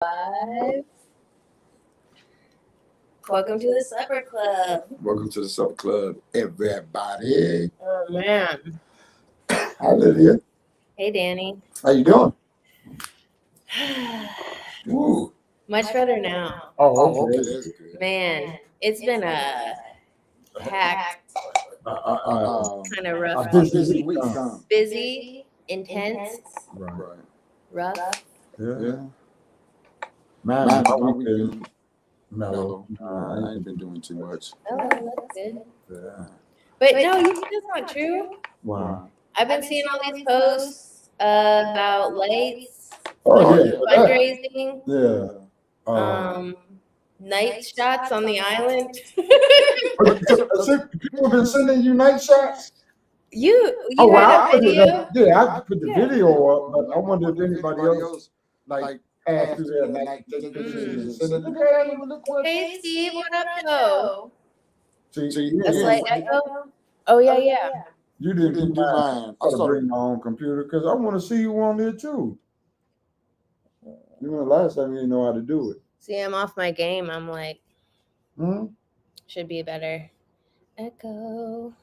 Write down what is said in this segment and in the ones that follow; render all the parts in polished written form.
Live. Welcome to the Supper Club. Welcome to the Supper Club, everybody. Oh man. Hi, Lydia. Hey Danny. How you doing? Ooh. Much better now. Oh, okay. That's good. Man, it's been a packed, kind of rough, Busy week, huh? busy, intense, Right. rough. Yeah. Man, My my week week been been mellow. mellow. I ain't been doing too much. Oh, that's good. Yeah. But no, that's not true. Wow. I've been seeing all these posts about lights, Oh, yeah. fundraising, Yeah. night shots on the island. People been sending you night shots? You Oh, had well, a video? I put the video up, but I wonder if anybody else like passed through there at night, take pictures and send it. Look what. Hey Steve, what up though? See, A slight echo? Oh yeah. you didn't Didn't do mine. I gotta bring my own computer because I want to see you on there too. You know, last time you didn't know how to do it. See, I'm off my game. I'm like, Hmm? should be better. Echo.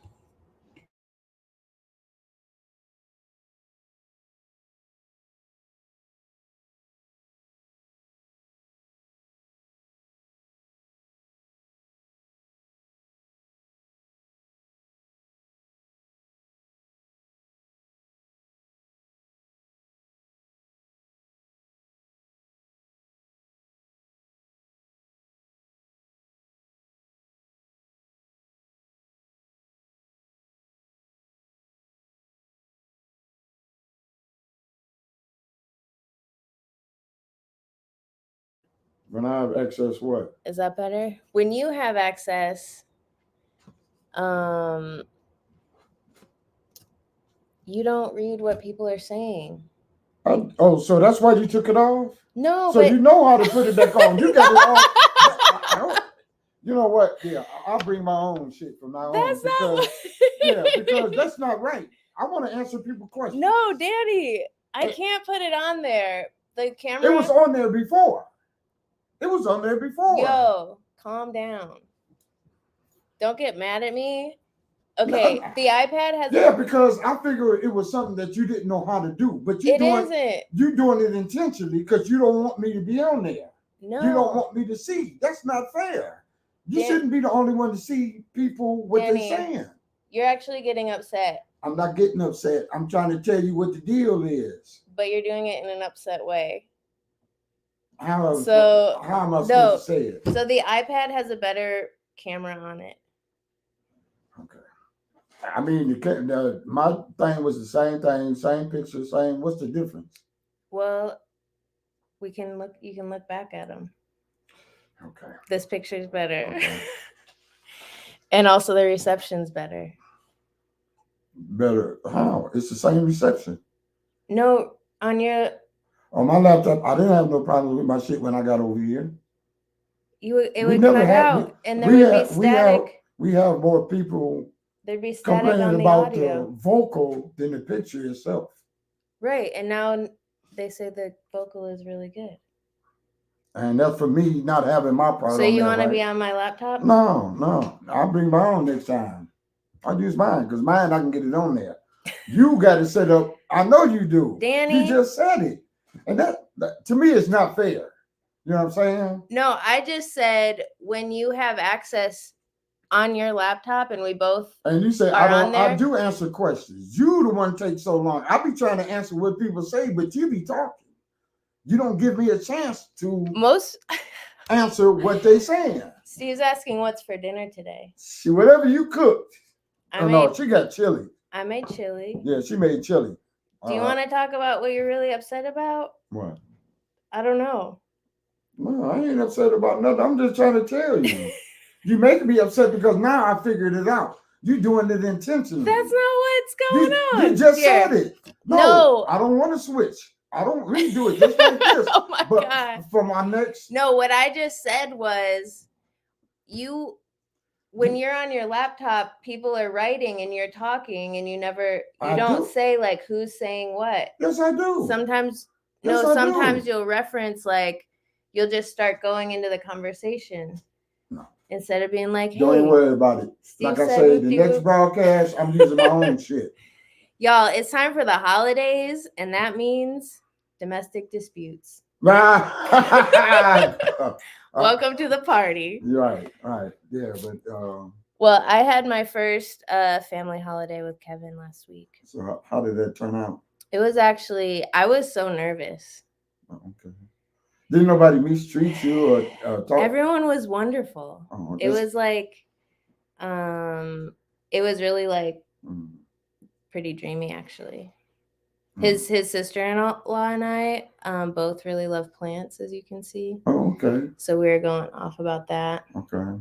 When I have access, what? Is that better? When you have access, you don't read what people are saying. So that's why you took it off? No, So but you know how to put it back on. You got it on. You know what? Yeah, I'll bring my own shit from now that's on. not. Because that's not right. I want to answer people questions. No, Danny, I can't put it on there. The camera. It was on there before. Yo, calm down. Don't get mad at me. Okay, the iPad has. Yeah, because I figured it was something that you didn't know how to do, but It isn't. You're doing it intentionally because you don't want me to be on there. No. You don't want me to see. That's not fair. You shouldn't be the only one to see people what Danny, they're saying. You're actually getting upset. I'm not getting upset. I'm trying to tell you what the deal is. But you're doing it in an upset way. How am I supposed to say it? So the iPad has a better camera on it. Okay. I mean, my thing was the same thing, same picture, same. What's the difference? Well, you can look back at them. Okay. This picture's better. Okay. And also the reception's better. Better. How? It's the same reception. No, on my laptop, I didn't have no problem with my shit when I got over here. It would cut out, and there would be static. We have more people There'd be static complaining on the about audio. the vocal than the picture itself. Right, and now they say the vocal is really good. And that's for me not having my part. So you want to be on my laptop? No. I'll bring my own next time. I'll use mine because mine I can get it on there. You got it set up. I know you do. Danny. You just said it. And that to me is not fair. You know what I'm saying? No, I just said when you have access on your laptop and we both and you say I do answer questions. You the one takes so long. I be trying to answer what people say, but you be talking. You don't give me a chance to answer what they saying. Steve's asking what's for dinner today. Whatever you cooked. No, she got chili. I made chili. Yeah, she made chili. Do you want to talk about what you're really upset about? What? I don't know. No, I ain't upset about nothing. I'm just trying to tell you. You making me upset because now I figured it out. You doing it intentionally. That's not what's going on. You just said it. No, I don't want to switch. I don't redo it just like this. Oh my God. For my next. No, what I just said was when you're on your laptop, people are writing and you're talking and you don't say like who's saying what. Yes, I do. Sometimes you'll reference like you'll just start going into the conversation. No. Instead of being like, hey, don't even worry about it. Steve Like I said say, the whoopty next whoop. broadcast, I'm using my own shit. Y'all, it's time for the holidays, and that means domestic disputes. Welcome to the party. Right. Yeah, but well, I had my first family holiday with Kevin last week. So how did that turn out? It was actually, I was so nervous. Oh, okay. Didn't nobody treat you or talk? Everyone was wonderful. Oh, it was like, it was really like pretty dreamy actually. His sister-in-law and I both really love plants, as you can see. Oh, okay. So we were going off about that. Okay.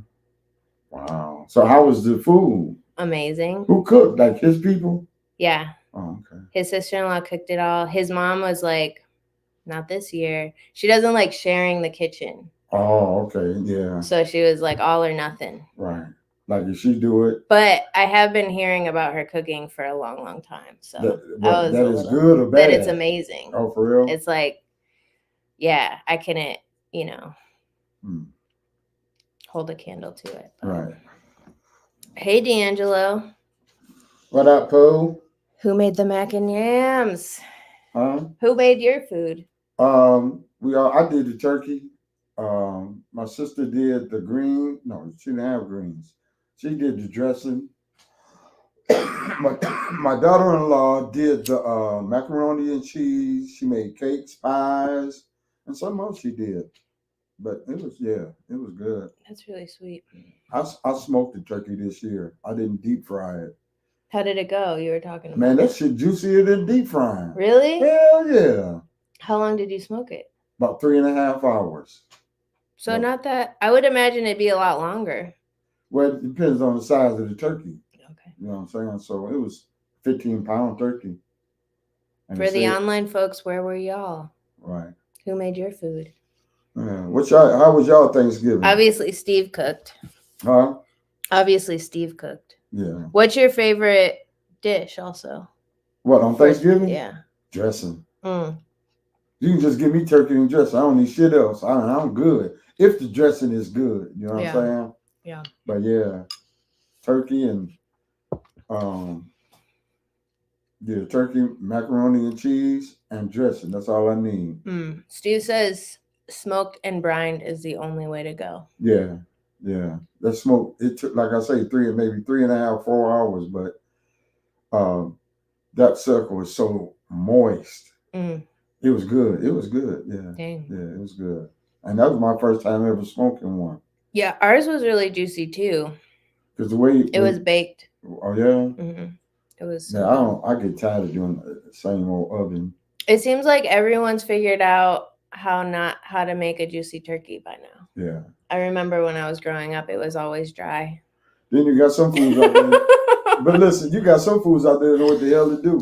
Wow. So how was the food? Amazing. Who cooked? Like his people? Yeah. Oh, okay. His sister-in-law cooked it all. His mom was like, not this year. She doesn't like sharing the kitchen. Oh, okay. Yeah. So she was like all or nothing. Right. Like if she do it. But I have been hearing about her cooking for a long, long time. So that is good or bad? That it's amazing. Oh, for real? It's like, yeah, I couldn't, hold a candle to it. But. Right. Hey, D'Angelo. What up, Pooh? Who made the mac and yams? Huh? Who made your food? I did the turkey. My sister did the green. No, she didn't have greens. She did the dressing. my daughter-in-law did the macaroni and cheese. She made cakes, pies, and something else she did. But it was good. That's really sweet. I smoked the turkey this year. I didn't deep fry it. How did it go? You were talking about. Man, that shit juicier than deep frying. Really? Hell yeah. How long did you smoke it? About 3.5 hours. So not that. I would imagine it'd be a lot longer. Well, it depends on the size of the turkey. Okay. You know what I'm saying? So it was 15-pound turkey. And for the online folks, where were y'all? Right. Who made your food? Yeah. How was y'all Thanksgiving? Obviously, Steve cooked. Huh? Obviously, Steve cooked. Yeah. What's your favorite dish also? What, on Thanksgiving? Yeah. Dressing. You can just give me turkey and dressing. I don't need shit else. I'm good. If the dressing is good. You know what I'm saying? Yeah. But yeah, turkey and turkey, macaroni and cheese, and dressing. That's all I need. Steve says smoked and brined is the only way to go. Yeah. That smoke, it took, like I say, maybe 3.5, 4 hours, but that circle was so moist. It was good. Yeah. Dang. Yeah, it was good. And that was my first time ever smoking one. Yeah, ours was really juicy too. Because the way it was baked. Oh yeah. It was. So I get tired of doing the same old oven. It seems like everyone's figured out how to make a juicy turkey by now. Yeah. I remember when I was growing up, it was always dry. Then you got some foods out there. But listen, you got some foods out there that know what the hell to do.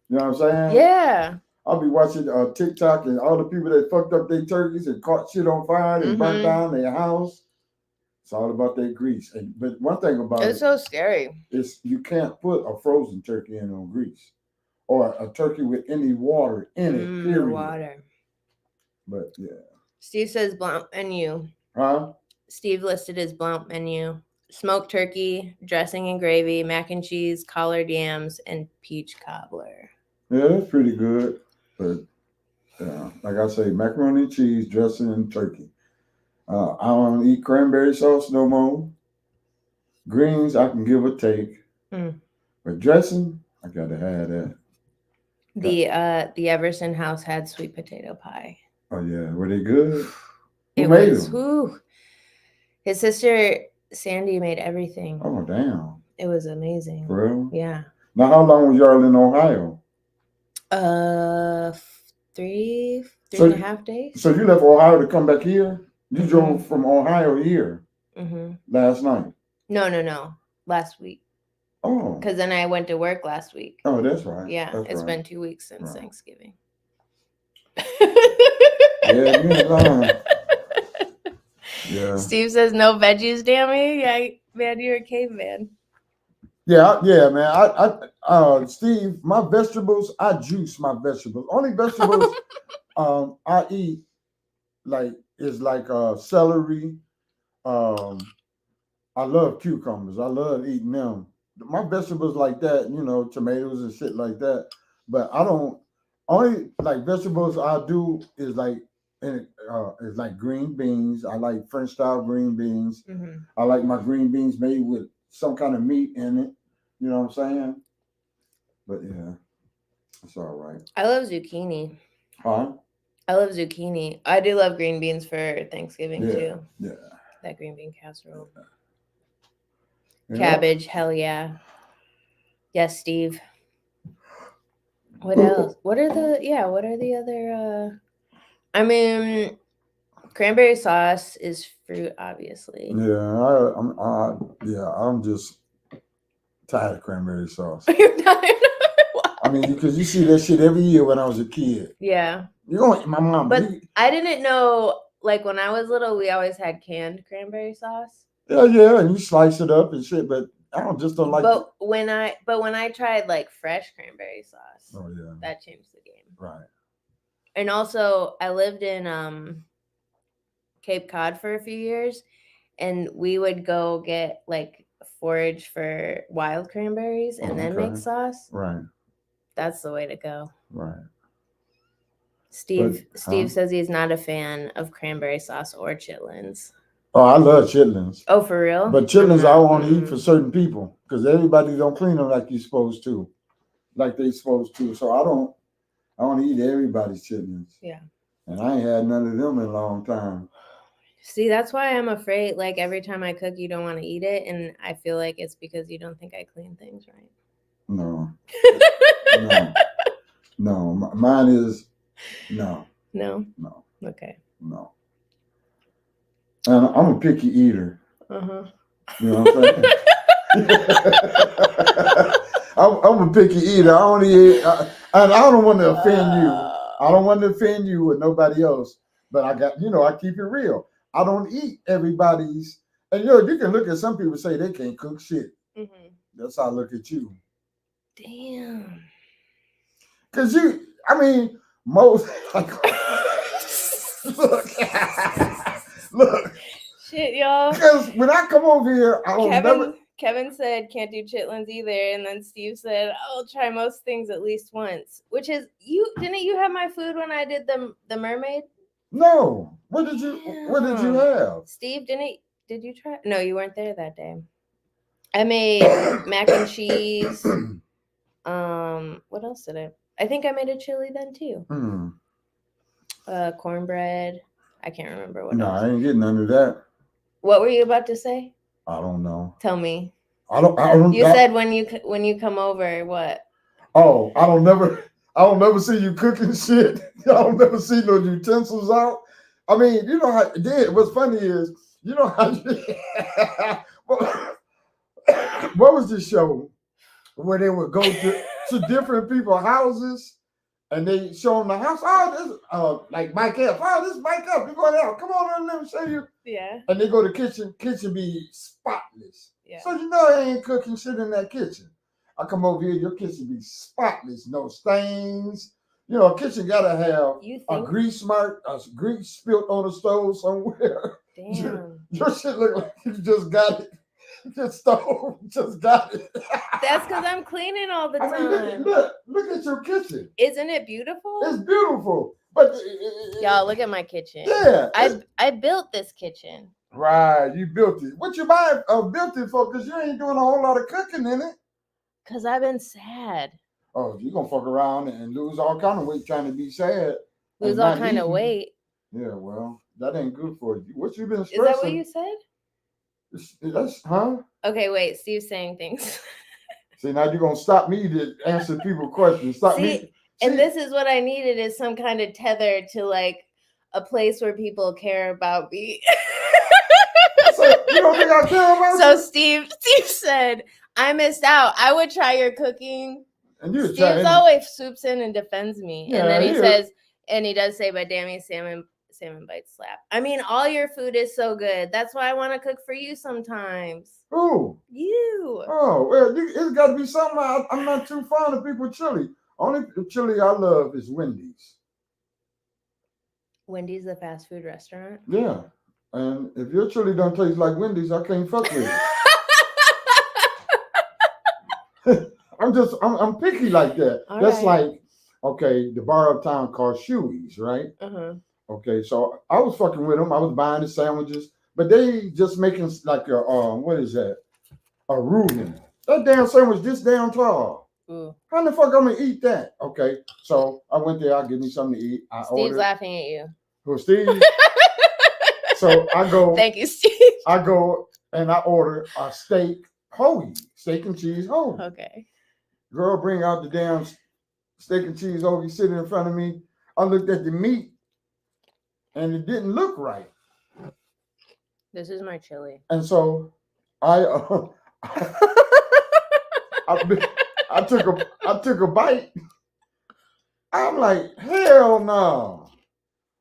You know what I'm saying? Yeah. I'll be watching TikTok and all the people that fucked up their turkeys and caught shit on fire and burnt down their house. It's all about their grease. But one thing about it's so scary. Is you can't put a frozen turkey in on grease or a turkey with any water in it. Period. Water. But yeah. Steve says blount menu. Huh? Steve listed his blount menu: smoked turkey, dressing and gravy, mac and cheese, collard yams, and peach cobbler. Yeah, that's pretty good. But like I say, macaroni and cheese, dressing, and turkey. I don't eat cranberry sauce no more. Greens, I can give or take. But dressing, I gotta have that. The Everson house had sweet potato pie. Oh yeah, were they good? It was. Who? His sister Sandy made everything. Oh damn! It was amazing. For real? Yeah. Now, how long was y'all in Ohio? 3.5 days. So you left Ohio to come back here? You drove from Ohio here last night? No. Last week. Oh. Because then I went to work last week. Oh, that's right. Yeah, it's been 2 weeks since Thanksgiving. Yeah, you ain't lying. Yeah. Steve says no veggies, Dammy. Yeah, man, you're a caveman. Yeah, man. I Steve, my vegetables, I juice my vegetables. Only vegetables I eat it's like celery. Um, I love cucumbers. I love eating them. My vegetables like that, tomatoes and shit like that. But I don't only like vegetables I do is like green beans. I like French style green beans. Hmm. I like my green beans made with some kind of meat in it. You know what I'm saying? But yeah, it's all right. I love zucchini. Huh? I love zucchini. I do love green beans for Thanksgiving Yeah. too. Yeah. That green bean casserole. You know? Cabbage, hell yeah. Yes, Steve. What else? What are the other I mean, cranberry sauce is fruit, obviously. Yeah, I'm just tired of cranberry sauce. You're not. I mean, because you see that shit every year when I was a kid. Yeah. You know, my mom. But I didn't know, like when I was little, we always had canned cranberry sauce. Yeah, and you slice it up and shit. But I don't like. But when I tried like fresh cranberry sauce, Oh yeah, that changed the game. right. And also, I lived in Cape Cod for a few years, and we would go get like forage for wild cranberries and then make sauce. Right. That's the way to go. Right. Steve says he's not a fan of cranberry sauce or chitlins. Oh, I love chitlins. Oh, for real? But chitlins I want to eat for certain people because everybody don't clean them like you're supposed to, like they supposed to. So I don't eat everybody's chitlins. Yeah. And I ain't had none of them in a long time. See, that's why I'm afraid, like, every time I cook, you don't want to eat it. And I feel like it's because you don't think I clean things right. No. No. Mine is no. No? No. Okay. No. And I'm a picky eater. Uh-huh. You know what I'm saying? I'm a picky eater. I only eat, and I don't want to offend you. I don't want to offend you with nobody else. But I keep it real. I don't eat everybody's. And you can look at some people say they can't cook shit. Mm-hmm. That's how I look at you. Damn. Because most like look. Shit, y'all. Because when I come over here, Kevin said can't do chitlins either, and then Steve said I'll try most things at least once. Which is didn't you have my food when I did the mermaid? No. What did you have? Steve, did you try? No, you weren't there that day. I made mac and cheese. What else did I think I made a chili then too. Cornbread. I can't remember what else. I ain't getting none of that. What were you about to say? I don't know. Tell me. I don't. You said when you come over, what? Oh, I don't never see you cooking shit. I don't never see no utensils out. I mean, you know how it did. What's funny is, you know how what was the show where they would go to different people's houses and they show them the house? Oh, this like Mike F. Oh, this is Mike F. You going out? Come on, let me show you. Yeah. And they go to kitchen be spotless. Yeah. So I ain't cooking shit in that kitchen. I come over here, your kitchen be spotless, no stains. A kitchen gotta have a grease mark, a grease spilt on the stove somewhere. Damn. Your shit look like you just got it. Just got it. That's because I'm cleaning all the time. Look at your kitchen. Isn't it beautiful? It's beautiful. But y'all look at my kitchen. Yeah. I built this kitchen. Right, you built it. What you built it for? Because you ain't doing a whole lot of cooking in it. Because I've been sad. Oh, you're going to fuck around and lose all kind of weight trying to be sad. Lose all kind of weight. Yeah, well, that ain't good for you. What you been stressing? Is that what you said? Huh? Okay, wait. Steve's saying things. See, now you're going to stop me to answer people questions. And this is what I needed is some kind of tether to like a place where people care about me. So, you don't think I care about you? So Steve said, I missed out. I would try your cooking. And you Steve's always swoops in and defends me. Yeah, and then he says, and he does say, but damn, salmon bites slap. I mean, all your food is so good. That's why I want to cook for you sometimes. Who? You. Oh, well, it's got to be something. I'm not too fond of people chili. Only chili I love is Wendy's. Wendy's, the fast food restaurant. Yeah. And if your chili don't taste like Wendy's, I can't fuck with it. I'm picky like that. All That's right. like, okay, the bar uptown called Shoey's, right? Uh-huh. Okay, so I was fucking with them. I was buying the sandwiches, but they just making like a what is that? A Reuben. That damn sandwich this damn tall. Ooh. How the fuck I'm gonna eat that? Okay, so I went there. I give me something to eat. I Steve's ordered. laughing at you. Who, Steve? So I go. Thank you, Steve. I go and I order a steak hoagie, steak and cheese hoagie. Okay. Girl, bring out the damn steak and cheese hoagie sitting in front of me. I looked at the meat, and it didn't look right. This is my chili. And so I I took a bite. I'm like, hell no.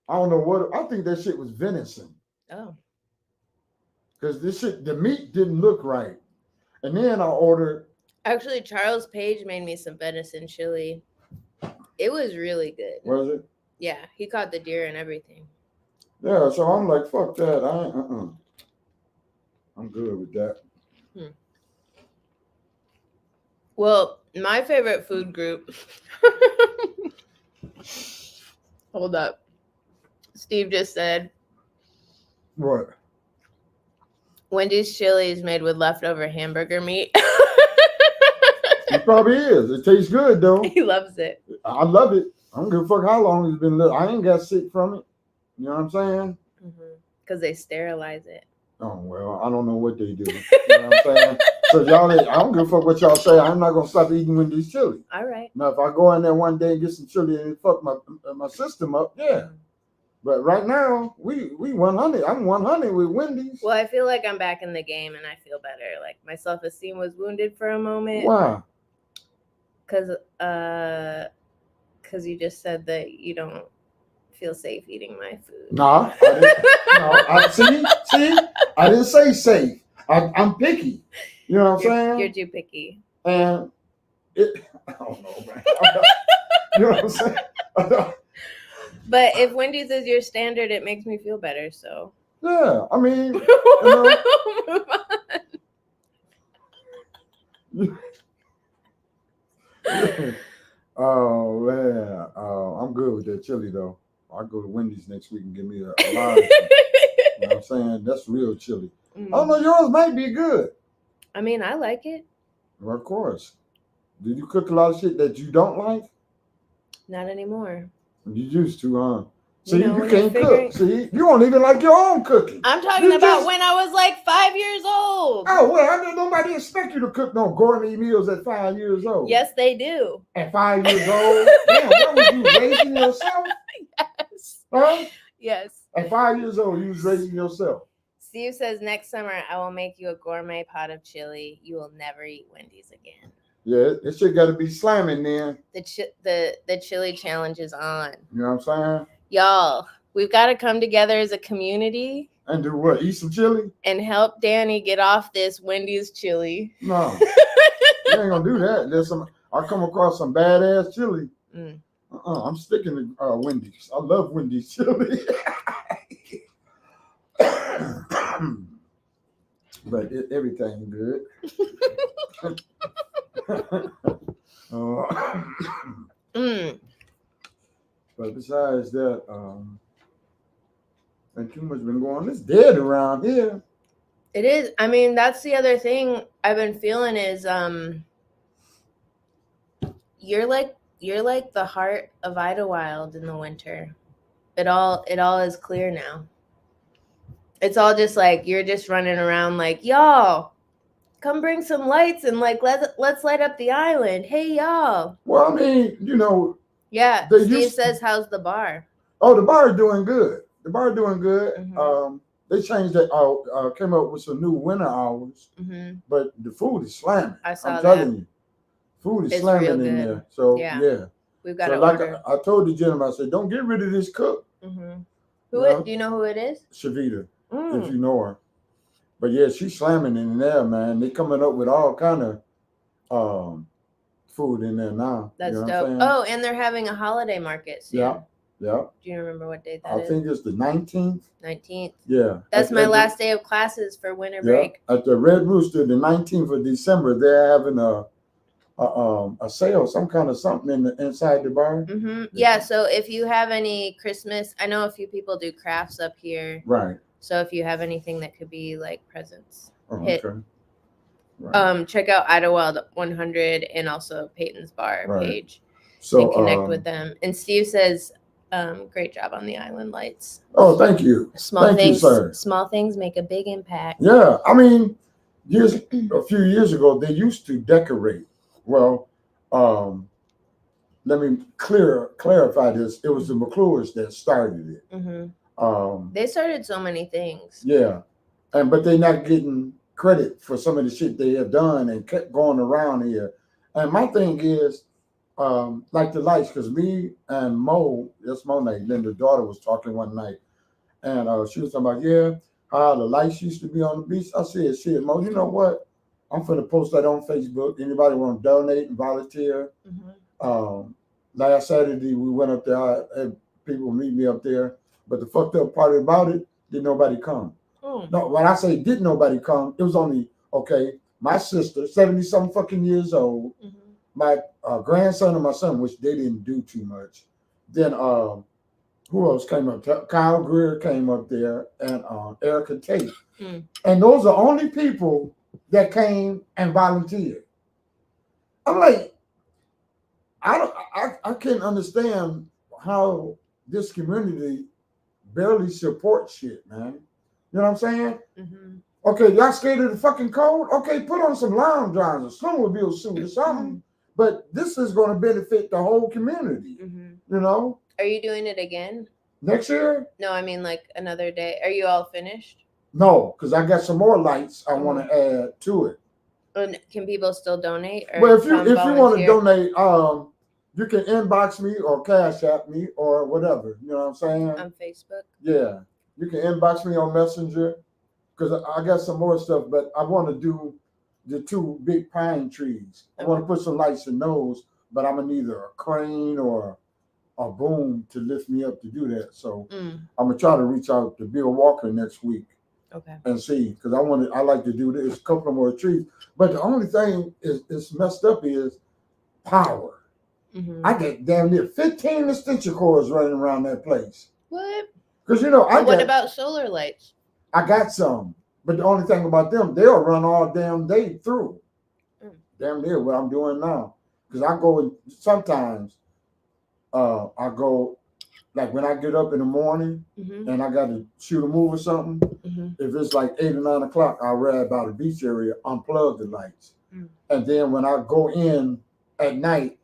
I don't know what, I think that shit was venison. Oh. Because the meat didn't look right. And then I ordered. Actually, Charles Page made me some venison chili. It was really good. Was it? Yeah, he caught the deer and everything. Yeah, so I'm like, fuck that. I'm good with that. Well, my favorite food group. Hold up. Steve just said What? Wendy's chili is made with leftover hamburger meat. It probably is. It tastes good though. He loves it. I love it. I don't give a fuck how long it's been. I ain't got sick from it. You know what I'm saying? Because they sterilize it. Oh well, I don't know what they do. You know what I'm saying? So y'all, I don't give a fuck what y'all say. I'm not gonna stop eating Wendy's chili. All right. Now, if I go in there one day and get some chili and it fuck my system up, yeah. But right now, we 100. I'm 100 with Wendy's. Well, I feel like I'm back in the game and I feel better. Like my self-esteem was wounded for a moment. Why? Because you just said that you don't feel safe eating my food. Nah, see, I didn't say safe. I'm picky. You know what I'm saying? You're too picky. And I don't know, man. You know what I'm saying? But if Wendy's is your standard, it makes me feel better. So Yeah, I mean, oh man, I'm good with that chili though. I'll go to Wendy's next week and give me a large. You know what I'm saying? That's real chili. I don't know, yours might be good. I mean, I like it. Well, of course. Did you cook a lot of shit that you don't like? Not anymore. You used to, huh? See, You know, you when can't you're cook. See, you don't even like your own cooking. I'm talking You about just- when I was like 5 years old. Oh, well, I know nobody expect you to cook no gourmet meals at 5 years old. Yes, they do. At 5 years old? Damn, what was you raising yourself? Yes. Huh? Yes. At 5 years old, you was raising yourself. Steve says next summer I will make you a gourmet pot of chili. You will never eat Wendy's again. Yeah, it shit got to be slamming then. The chili challenge is on. You know what I'm saying? Y'all, we've got to come together as a community And do what? Eat some chili? and help Danny get off this Wendy's chili. No. You ain't going to do that. I come across some badass chili. I'm sticking to Wendy's. I love Wendy's chili. But everything good. But besides that, ain't too much been going on. It's dead around here. It is. I mean, that's the other thing I've been feeling is you're like the heart of Idlewild in the winter. It all is clear now. It's all just like you're just running around like, y'all, come bring some lights and like let's light up the island. Hey y'all. Well, I mean, you know. Yeah. They Steve used- says, how's the bar? Oh, the bar is doing good. The bar is doing good. Mhm. They changed that out, came up with some new winter hours, but the food is slamming. I saw I'm that. telling you. Food is It's slamming real in good. there. So Yeah. yeah. We've got So to like order. I told the gentleman, I said, don't get rid of this cook, Do you know who it is? Shavita, Mm. if you know her. But yeah, she's slamming in there, man. They coming up with all kind of food in there now. That's you know dope. What I'm saying? Oh, and they're having a holiday market soon. Yeah. Yeah. Do you remember what date that I is? think it's the 19th. 19th. Yeah. That's At- my at last day of classes for winter the, yeah. break. At the Red Rooster, the 19th of December, they're having a sale, some kind of something inside the bar. Mm-hmm. Yeah. So if you have any Christmas, I know a few people do crafts up here. Right. So if you have anything that could be like presents, Oh, hit. okay. Right. Check out Idlewild 100 and also Peyton's Bar Right. page So and connect with them. And Steve says, great job on the island lights. Oh, thank you. Small Thank you, sir. Small things make a big impact. Yeah, I mean, a few years ago, they used to decorate. Well, let me clarify this. It was the McClures that started it. Mm-hmm. They started so many things. Yeah, but they're not getting credit for some of the shit they have done and kept going around here. And my thing is, like the lights, because me and Mo, that's Monet, Linda's daughter, was talking one night, and she was talking about, yeah, how the lights used to be on the beach. I said, shit, Mo, you know what? I'm finna post that on Facebook. Anybody want to donate and volunteer? Mm-hmm. Last Saturday, we went up there. I had people meet me up there. But the fucked up part about it, didn't nobody come. Oh. No, when I say did nobody come, it was only, okay, my sister, 70-something fucking years old, mm-hmm. my grandson and my son, which they didn't do too much. Then who else came up? Kyle Greer came up there, and Erica Tate. Mm. And those are only people that came and volunteered. I'm like, I can't understand how this community barely supports shit, man. You know what I'm saying? Mm-hmm. Okay, y'all scared of the fucking cold? Okay, put on some lounge drawers, a snowmobile suit or something. Mm-hmm. But this is going to benefit the whole community. Mm-hmm. You know? Are you doing it again? Next year? No, I mean like another day. Are you all finished? No, because I got some more lights I want to add to it. And can people still donate? Or well, if you want to donate, you can inbox me or Cash App me or whatever. You know what I'm saying? On Facebook? Yeah. You can inbox me on Messenger because I got some more stuff, but I want to do the 2 big pine trees. I want to put some lights in those, but I'm going to need either a crane or a boom to lift me up to do that. So I'm going to try to reach out to Bill Walker next week. Okay. And see, because I like to do this, a couple of more trees. But the only thing is messed up is power. Mm-hmm. I got damn near 15 extension cords running around that place. What? Because what about solar lights? I got some, but the only thing about them, they'll run all damn day through. Damn near what I'm doing now. Because I go sometimes. I go. Like when I get up in the morning and I got to shoot a move or something, if it's like 8 or 9 o'clock, I'll ride by the beach area, unplug the lights. And then when I go in at night,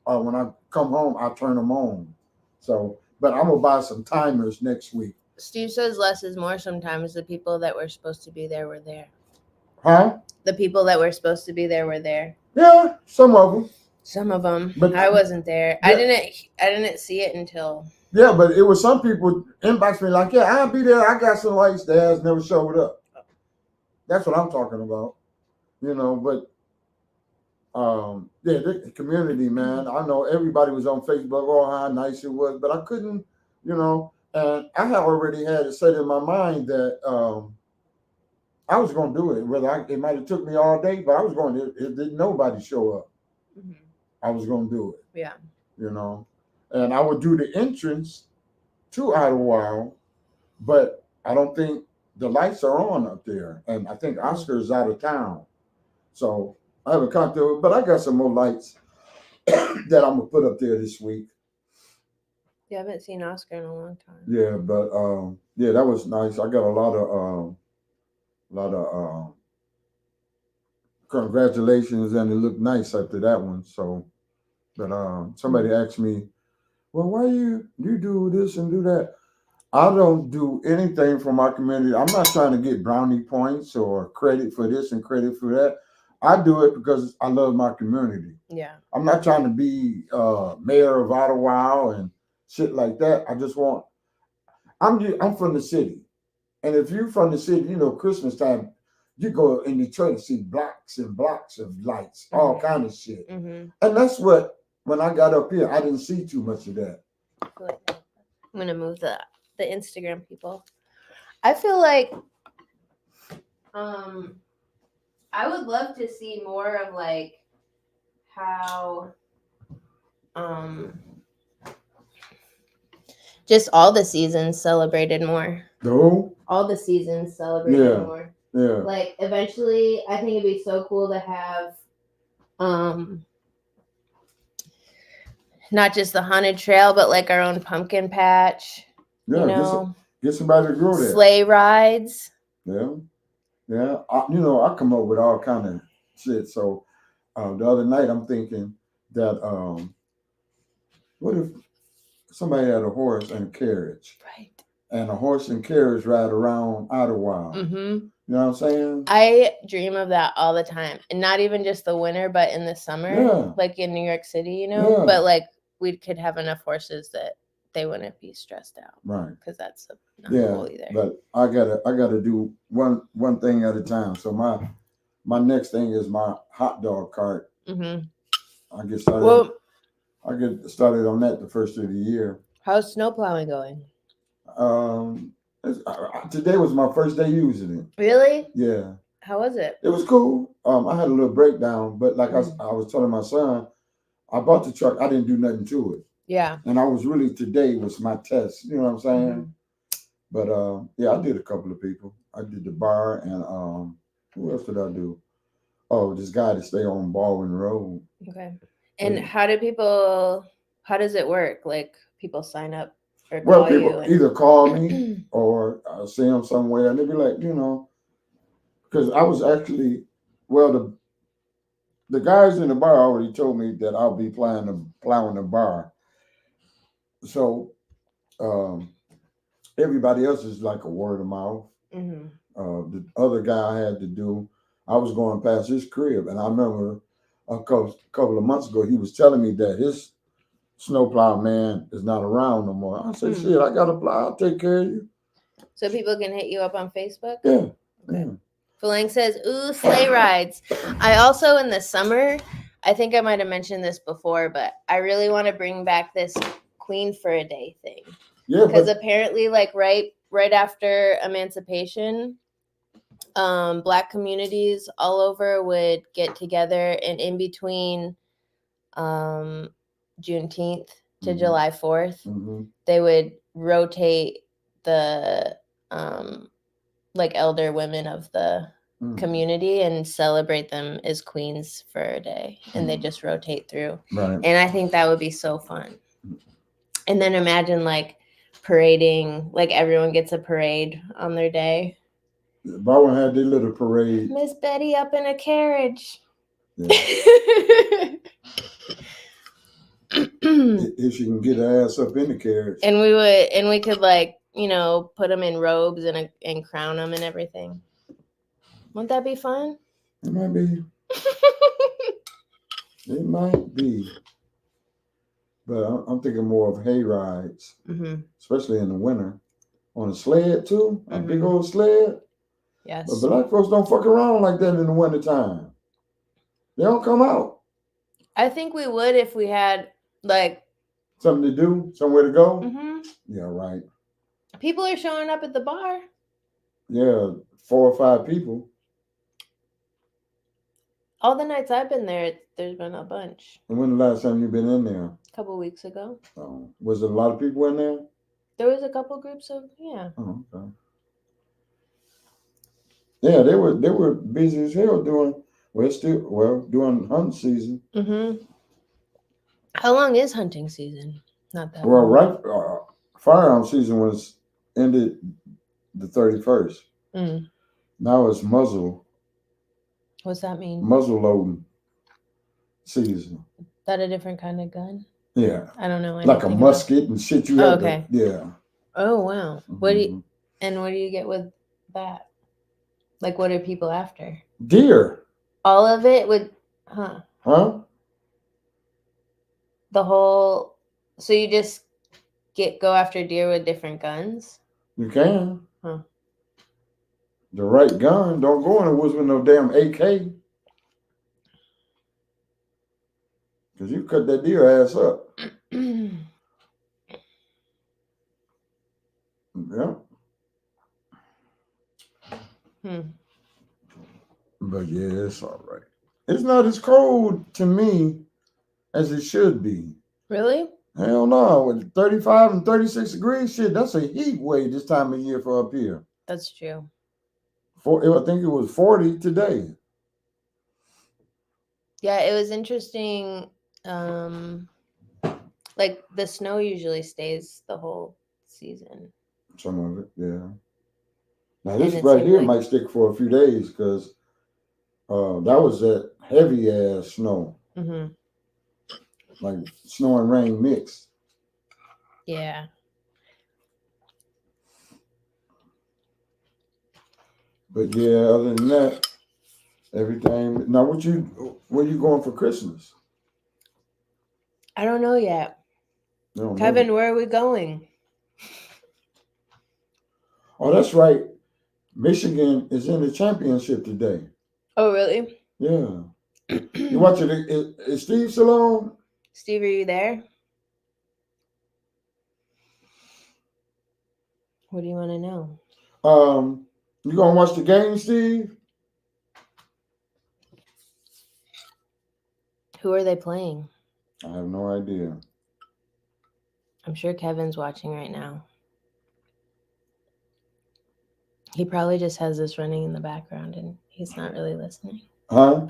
when I come home, I turn them on. So, but I'm going to buy some timers next week. Steve says less is more sometimes. The people that were supposed to be there were there. Huh? The people that were supposed to be there were there. Yeah, some of them. Some of them. But I wasn't there. Yeah. I didn't see it until... Yeah, but it was some people inbox me like, yeah, I'll be there. I got some lights that never showed up. That's what I'm talking about. But the community, man. I know everybody was on Facebook, oh, how nice it was, but I couldn't, and I had already had it set in my mind that I was going to do it. It might have took me all day, but I was going to, it didn't nobody show up. Mm-hmm. I was going to do it. Yeah. And I would do the entrance to Idlewild, but I don't think the lights are on up there. And I think Oscar's out of town. So I haven't contacted, but I got some more lights that I'm going to put up there this week. Yeah, I haven't seen Oscar in a long time. Yeah, but that was nice. I got a lot of congratulations, and it looked nice after that one. So, but somebody asked me, well, why you do this and do that? I don't do anything for my community. I'm not trying to get brownie points or credit for this and credit for that. I do it because I love my community. Yeah. I'm not trying to be mayor of Ottawa and shit like that. I just want, I'm from the city. And if you're from the city, Christmas time, you go in Detroit and see blocks and blocks of lights, all kind of shit. Mm-hmm. And that's what, when I got up here, I didn't see too much of that. I'm gonna move the Instagram people. I feel like I would love to see more of like how just all the seasons celebrated more. The who? All the seasons celebrated Yeah. more. Yeah. Like eventually I think it'd be so cool to have not just the haunted trail, but like our own pumpkin patch. Yeah. You know, Get somebody to grow that. sleigh rides. Yeah. Yeah. I come up with all kind of shit. So the other night I'm thinking that what if somebody had a horse and a carriage? Right. And a horse and carriage ride around Idlewild. Mm-hmm. You know what I'm saying? I dream of that all the time, and not even just the winter, but in the summer, Yeah. like in New York City, you know. Yeah. But like we could have enough horses that they wouldn't be stressed out, Right. because that's not Yeah. cool either. But I gotta do one thing at a time. So my next thing is my hot dog cart. Mm-hmm. I get started. Well, I get started on that the first of the year. how's snow plowing going? Today was my first day using it. Really? Yeah. How was it? It was cool. I had a little breakdown, but like I was telling my son, I bought the truck. I didn't do nothing to it. Yeah. And I was really, today was my test. You know what I'm saying? But yeah, I did a couple of people. I did the bar and who else did I do? Oh, this guy that stay on Baldwin Road. Okay. And how does it work? Like people sign up or call Well, people you? either call me or I see them somewhere and they be like, because I was actually, well, the guys in the bar already told me that I'll be plowing the bar. So everybody else is like a word of mouth. Mm-hmm. The other guy I had to do, I was going past his crib, and I remember a couple of months ago, he was telling me that his snowplow man is not around no more. I said, shit, I got a plow, I'll take care of you. So people can hit you up on Facebook? Yeah. Okay. Yeah. Falang says, ooh, sleigh rides. I also, in the summer, I think I might have mentioned this before, but I really want to bring back this Queen for a Day thing. Yeah. Because apparently, like right after emancipation, Black communities all over would get together, and in between Juneteenth to July 4th, they would rotate the like elder women of the community and celebrate them as queens for a day, and they just rotate through. Right. And I think that would be so fun. And then imagine like parading, like everyone gets a parade on their day. Baldwin had their little parade. Miss Betty up in a carriage. Yeah. If she can get her ass up in the carriage. And we could like, put them in robes and crown them and everything. Wouldn't that be fun? It might be. It might be. But I'm thinking more of hay rides, especially in the winter. On a sled too, a big old sled. Yes. But black folks don't fuck around like that in the wintertime. They don't come out. I think we would if we had like something to do, somewhere to go. Yeah, right. People are showing up at the bar. Yeah, 4 or 5 people. All the nights I've been there, there's been a bunch. And when the last time you've been in there? A couple weeks ago. Was there a lot of people in there? There was a couple groups of, yeah. Oh, okay. Yeah, they were busy as hell during hunting season. How long is hunting season? Not that long. Right. Firearm season was ended the 31st. Now it's muzzle. What's that mean? Muzzle loading season. That a different kind of gun? Yeah. I don't know. Like a musket and shit you have. Okay. Yeah. Oh wow. What do you get with that? Like, what are people after? Deer. All of it would, Huh? The whole. So you just go after deer with different guns? You can. Huh. The right gun. Don't go in the woods with no damn AK. Because you cut that deer ass up. Yeah. Hmm. But yeah, it's all right. It's not as cold to me as it should be. Really? Hell no. With 35 and 36 degrees, shit, that's a heat wave this time of year for up here. That's true. I think it was 40 today. Yeah, it was interesting. Like the snow usually stays the whole season. Some of it, yeah. Now And this it right seemed here like- might stick for a few days because that was that heavy ass snow, Mhm. like snow and rain mixed. Yeah. But yeah, other than that, everything. Now, where you going for Christmas? I don't know yet. You don't know. Kevin, where are we going? Oh, that's right. Michigan is in the championship today. Oh, really? Yeah. You watching it? Is Steve still on? Steve, are you there? What do you want to know? You gonna watch the game, Steve? Who are they playing? I have no idea. I'm sure Kevin's watching right now. He probably just has this running in the background and he's not really listening. Huh?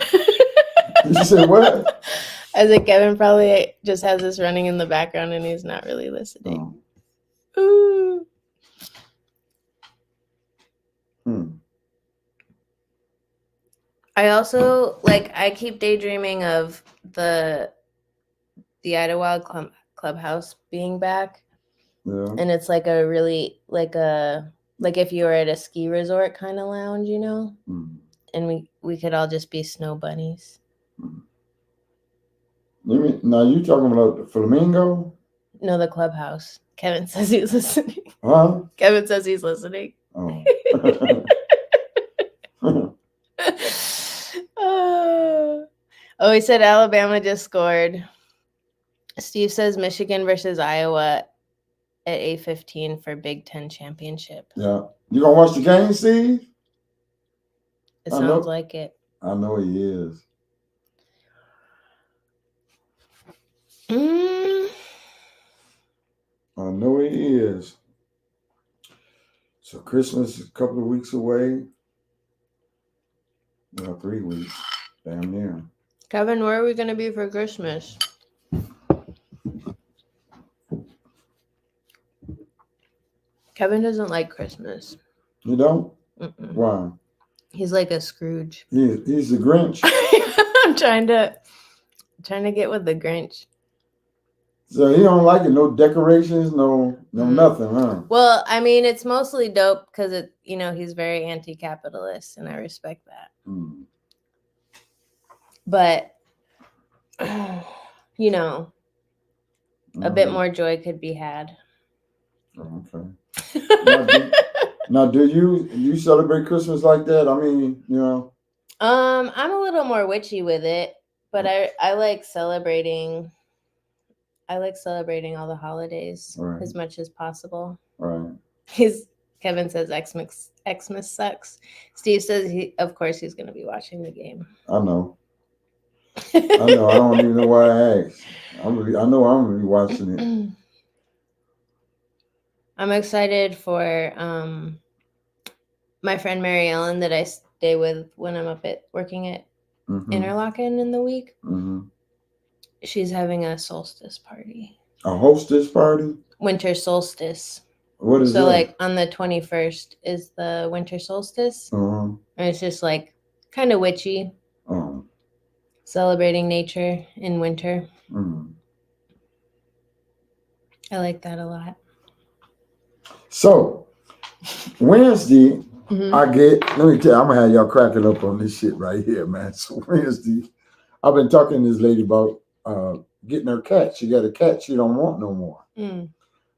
Did you say what? I said Kevin probably just has this running in the background and he's not really listening. Oh. Ooh. I also I keep daydreaming of the Idlewild Clubhouse being back. Yeah. And it's like a really like if you were at a ski resort kind of lounge, you know? And we could all just be snow bunnies. Now you talking about the Flamingo? No, the Clubhouse. Kevin says he's listening. Huh? Kevin says he's listening. Oh. Oh, he said Alabama just scored. Steve says Michigan versus Iowa at 8:15 for Big Ten championship. Yeah. You gonna watch the game, Steve? It sounds like it. I know he is. Mm. I know he is. So Christmas is a couple of weeks away. 3 weeks. Damn near. Kevin, where are we going to be for Christmas? Kevin doesn't like Christmas. You don't? Mm-mm. Why? He's like a Scrooge. He's the Grinch. I'm trying to get with the Grinch. So he don't like it. No decorations, no nothing, huh? Well, I mean, it's mostly dope because he's very anti-capitalist, and I respect that. But a bit more joy could be had. Okay. Now, do you celebrate Christmas like that? I mean, I'm a little more witchy with it, but I like celebrating. I like celebrating all the holidays as much as possible. Right. Kevin says Xmas sucks. Steve says of course he's going to be watching the game. I know. I don't even know why I asked. I know I'm going to be watching it. I'm excited for my friend Mary Ellen that I stay with when I'm working at Interlochen in the week. Mm-hmm. She's having a solstice party. A hostess party? Winter solstice. What is that? So on the 21st is the winter solstice. And it's just kind of witchy. Celebrating nature in winter. I like that a lot. So Wednesday, let me tell you, I'm gonna have y'all cracking up on this shit right here, man. So Wednesday, I've been talking to this lady about getting her cat. She got a cat she don't want no more.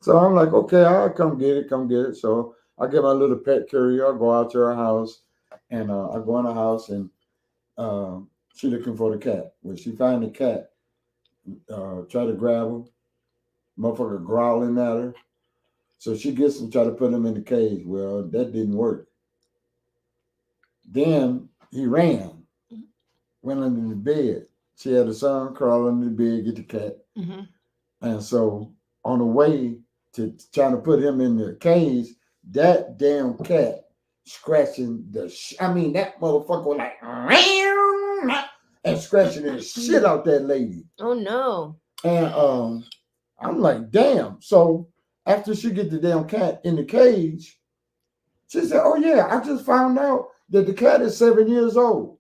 So I'm like, okay, I'll come get it. So I get my little pet carrier, I go out to her house, and I go in the house, and she looking for the cat. When she find the cat, try to grab her, motherfucker growling at her. So she gets him, try to put him in the cage. Well, that didn't work. Then he ran, went under the bed. She had a son crawl under the bed, get the cat. Mm-hmm. And so on the way to trying to put him in the cage, that damn cat scratching that motherfucker was like and scratching the shit out that lady. Oh no. And I'm like, damn. So after she get the damn cat in the cage, she said, oh yeah, I just found out that the cat is 7 years old.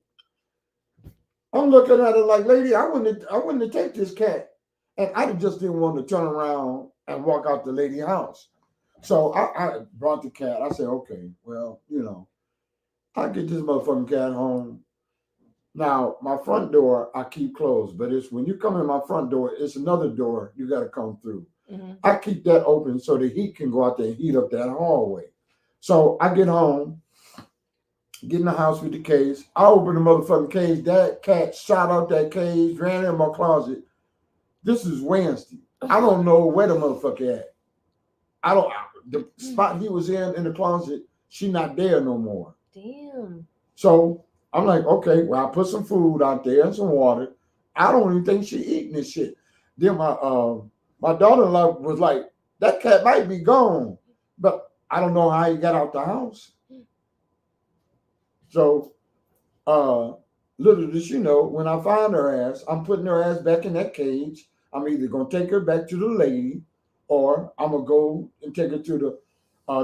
I'm looking at her like, lady, I wouldn't have take this cat. And I just didn't want to turn around and walk out the lady's house. So I brought the cat. I said, okay, well, I get this motherfucking cat home. Now, my front door, I keep closed, but it's when you come in my front door, it's another door you got to come through. Mm-hmm. I keep that open so the heat can go out there and heat up that hallway. So I get home, get in the house with the cage. I open the motherfucking cage. That cat shot out that cage, ran in my closet. This is Wednesday. I don't know where the motherfucker at. The spot he was in the closet, she not there no more. Damn. So I'm like, okay, well, I put some food out there and some water. I don't even think she eating this shit. Then my daughter-in-law was like, that cat might be gone, but I don't know how he got out the house. So little did she know, when I find her ass, I'm putting her ass back in that cage. I'm either going to take her back to the lady or I'm going to go and take her to the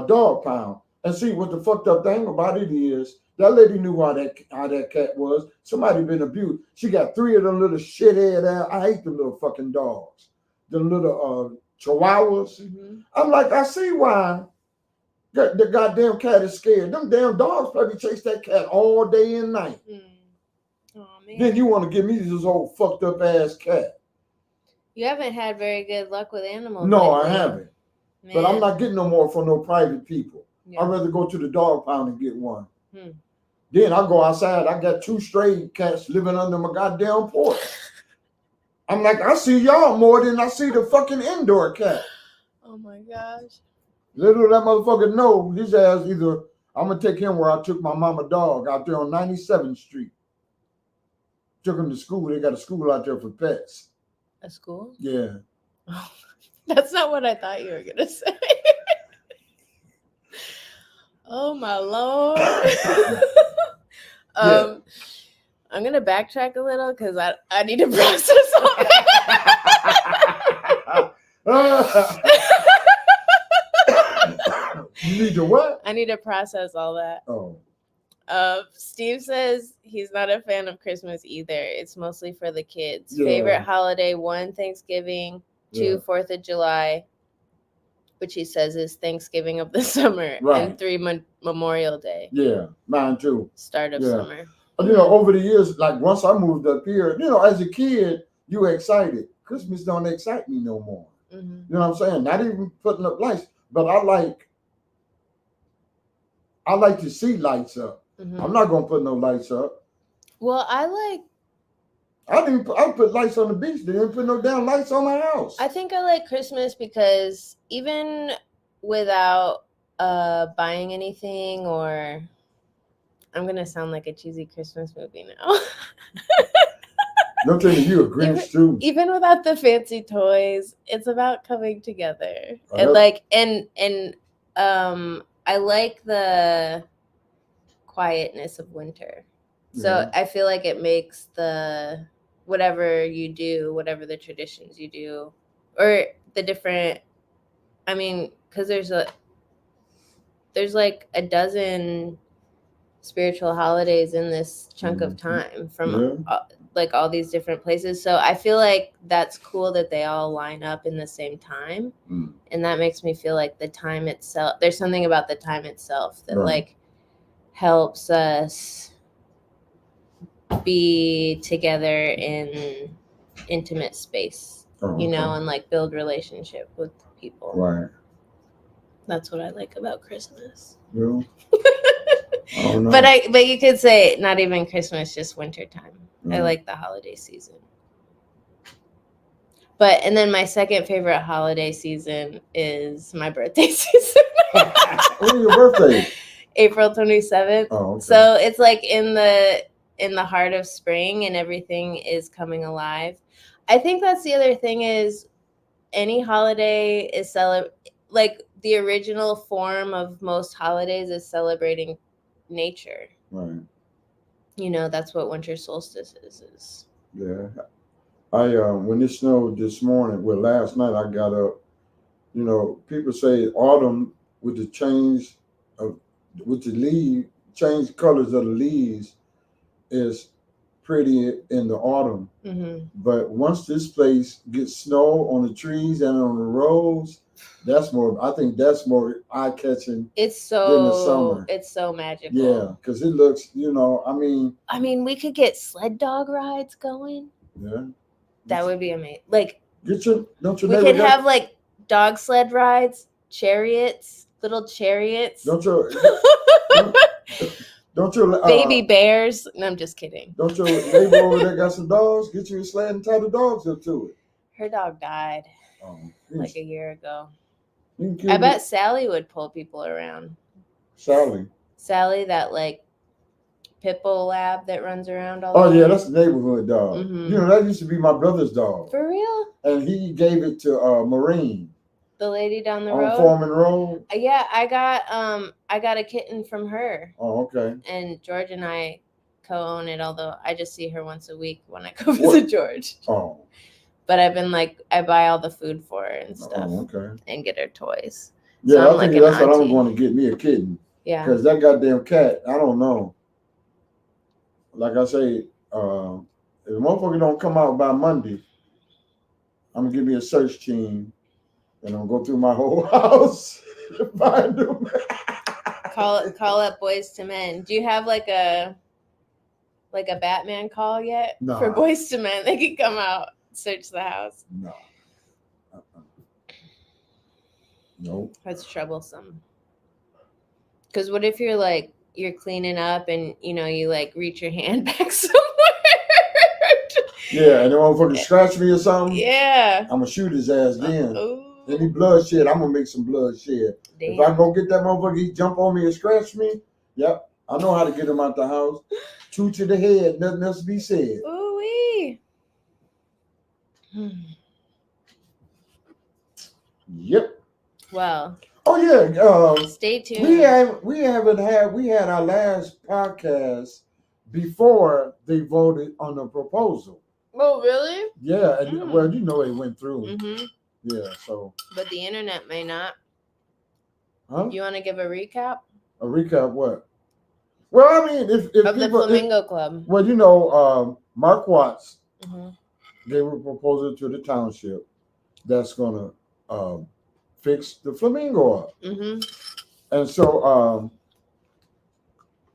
dog pound. And see, what the fucked up thing about it is, that lady knew how that cat was. Somebody been abused. She got 3 of them little shithead ass. I hate them little fucking dogs. The little chihuahuas. Mm-hmm. I'm like, I see why the goddamn cat is scared. Them damn dogs probably chase that cat all day and night. Mm. Oh, man. Then you want to give me this old fucked up ass cat. You haven't had very good luck with animals. No, lately. I haven't. Man. But I'm not getting no more from no private people. Yeah. I'd rather go to the dog pound and get one. Hmm. Then I go outside. I got 2 stray cats living under my goddamn porch. I'm like, I see y'all more than I see the fucking indoor cat. Oh my gosh. Little that motherfucker know his ass either. I'm gonna take him where I took my mama dog out there on 97th Street. Took him to school. They got a school out there for pets. A school? Yeah. Oh, that's not what I thought you were gonna say. Oh my Lord. Yeah. I'm gonna backtrack a little because I need to process all that. You need to what? I need to process all that. Oh. Steve says he's not a fan of Christmas either. It's mostly for the kids. Yeah. Favorite holiday: 1, Thanksgiving; 2, Yeah. 4th of July, which he says is Thanksgiving of the summer, Right. and 3, Memorial Day, Yeah, mine too. start of Yeah. summer. Over the years, like once I moved up here, as a kid, you were excited. Christmas don't excite me no more. Mm-hmm. You know what I'm saying? Not even putting up lights, but I like to see lights up. Mm-hmm. I'm not gonna put no lights up. Well, I put lights on the beach. They didn't put no damn lights on my house. I think I like Christmas because even without buying anything, or I'm gonna sound like a cheesy Christmas movie now. Don't tell me you a Grinch too. Even without the fancy toys, it's about coming together. Oh, And I like the quietness of winter. So Yeah. I feel like it makes whatever you do, whatever the traditions you do, or the different, because there's like a dozen spiritual holidays in this chunk of time from like all these different places. So I feel like that's cool that they all line up in the same time. Mm. And that makes me feel like the time itself, there's something about the time itself that like helps us be together in intimate space, and like build relationship with people. Right. That's what I like about Christmas. Well, I don't know. But you could say not even Christmas, just winter time. I like the holiday season. But and then my second favorite holiday season is my birthday season. When's your birthday? April 27th. Oh, okay. So it's like in the heart of spring and everything is coming alive. I think that's the other thing is any holiday is like the original form of most holidays is celebrating nature. Right. You know, that's what winter solstice is. Yeah. I when it snowed this morning, well, last night I got up. You know, people say autumn with the change of with the change colors of the leaves is pretty in the autumn. Mm-hmm. But once this place gets snow on the trees and on the roads, that's more. I think that's more eye catching. It's than the summer. It's so magical. Yeah, because it looks. I mean, we could get sled dog rides going. Yeah. That would be amazing. Like, Don't your we neighbor could got- have like dog sled rides, chariots, little chariots, Don't your don't your baby bears. No, I'm just kidding. Don't your neighbor over there got some dogs? Get you a sled and tie the dogs up to it. Her dog died You like a year ago. can kill I me. bet Sally would pull people around. Sally. Sally, that like pit bull lab that runs around all Oh the yeah, time. that's the neighborhood dog. Mhm. You know, that used to be my brother's dog. For real? And he gave it to Marine The lady down the on road? Foreman Road. Yeah, I got a kitten from her. Oh, okay. And George and I co-own it, although I just see her once a week when I go visit George. Oh. But I've been like, I buy all the food for her and stuff Oh, okay. and get her toys. Yeah, So I'm I think like that's an what I'm auntie. going to get me a kitten. Yeah. Because that goddamn cat, I don't know. Like I say, if the motherfucker don't come out by Monday, I'm gonna give me a search team and I'm gonna go through my whole house to find him. Call up Boys to Men. Do you have like a Batman call yet No. for Boys to Men? They could come out, search the house. No. Nope. That's troublesome. Because what if you're cleaning up and you like reach your hand back somewhere? Yeah, and the motherfucker scratch me or something. Yeah. I'm gonna shoot his ass then. Ooh. Any blood shed, I'm gonna make some blood shed. If I Damn. go get that motherfucker, he jump on me and scratch me. Yep, I know how to get him out the house. 2 to the head, nothing else to be said. Ooh wee. Yep. Well, Oh yeah. stay tuned. We had our last podcast before they voted on the proposal. Oh, really? Yeah, and well, you know it went through. Mm-hmm. Yeah, so But the internet may not. huh? You want to give a recap A recap what? Well, I mean, if of the people, Flamingo Club? well, you know, Mark Watts Mm-hmm. gave a proposal to the township that's gonna fix the flamingo up. Mm-hmm. And so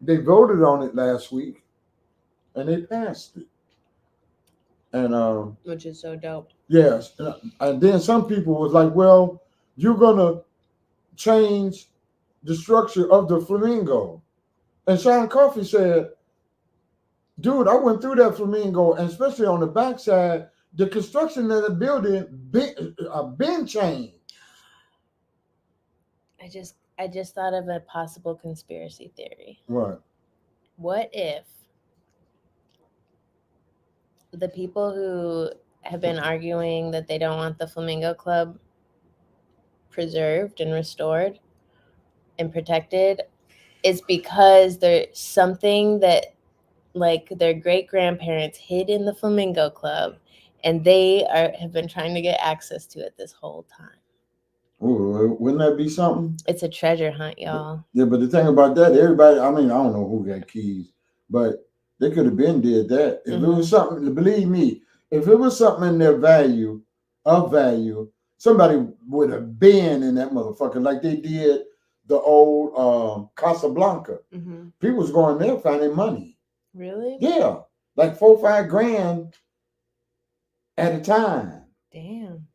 they voted on it last week and they passed it. And Which is so dope. yes, and then some people was like, well, you're gonna change the structure of the flamingo. And Sean Coffey said, dude, I went through that flamingo, and especially on the backside, the construction of the building been changed. I just thought of a possible conspiracy theory. What? What if the people who have been arguing that they don't want the Flamingo Club preserved and restored and protected is because there's something that like their great grandparents hid in the Flamingo Club and they have been trying to get access to it this whole time. Ooh, wouldn't that be something? It's a treasure hunt, y'all. Yeah, but the thing about that, everybody, I mean, I don't know who got keys, but they could have been did that. If it was something, believe me, if it was something in their value, somebody would have been in that motherfucker like they did the old Casablanca. Mm-hmm. People was going there finding money. Really? Yeah, like 4 or 5 grand at a time. Damn.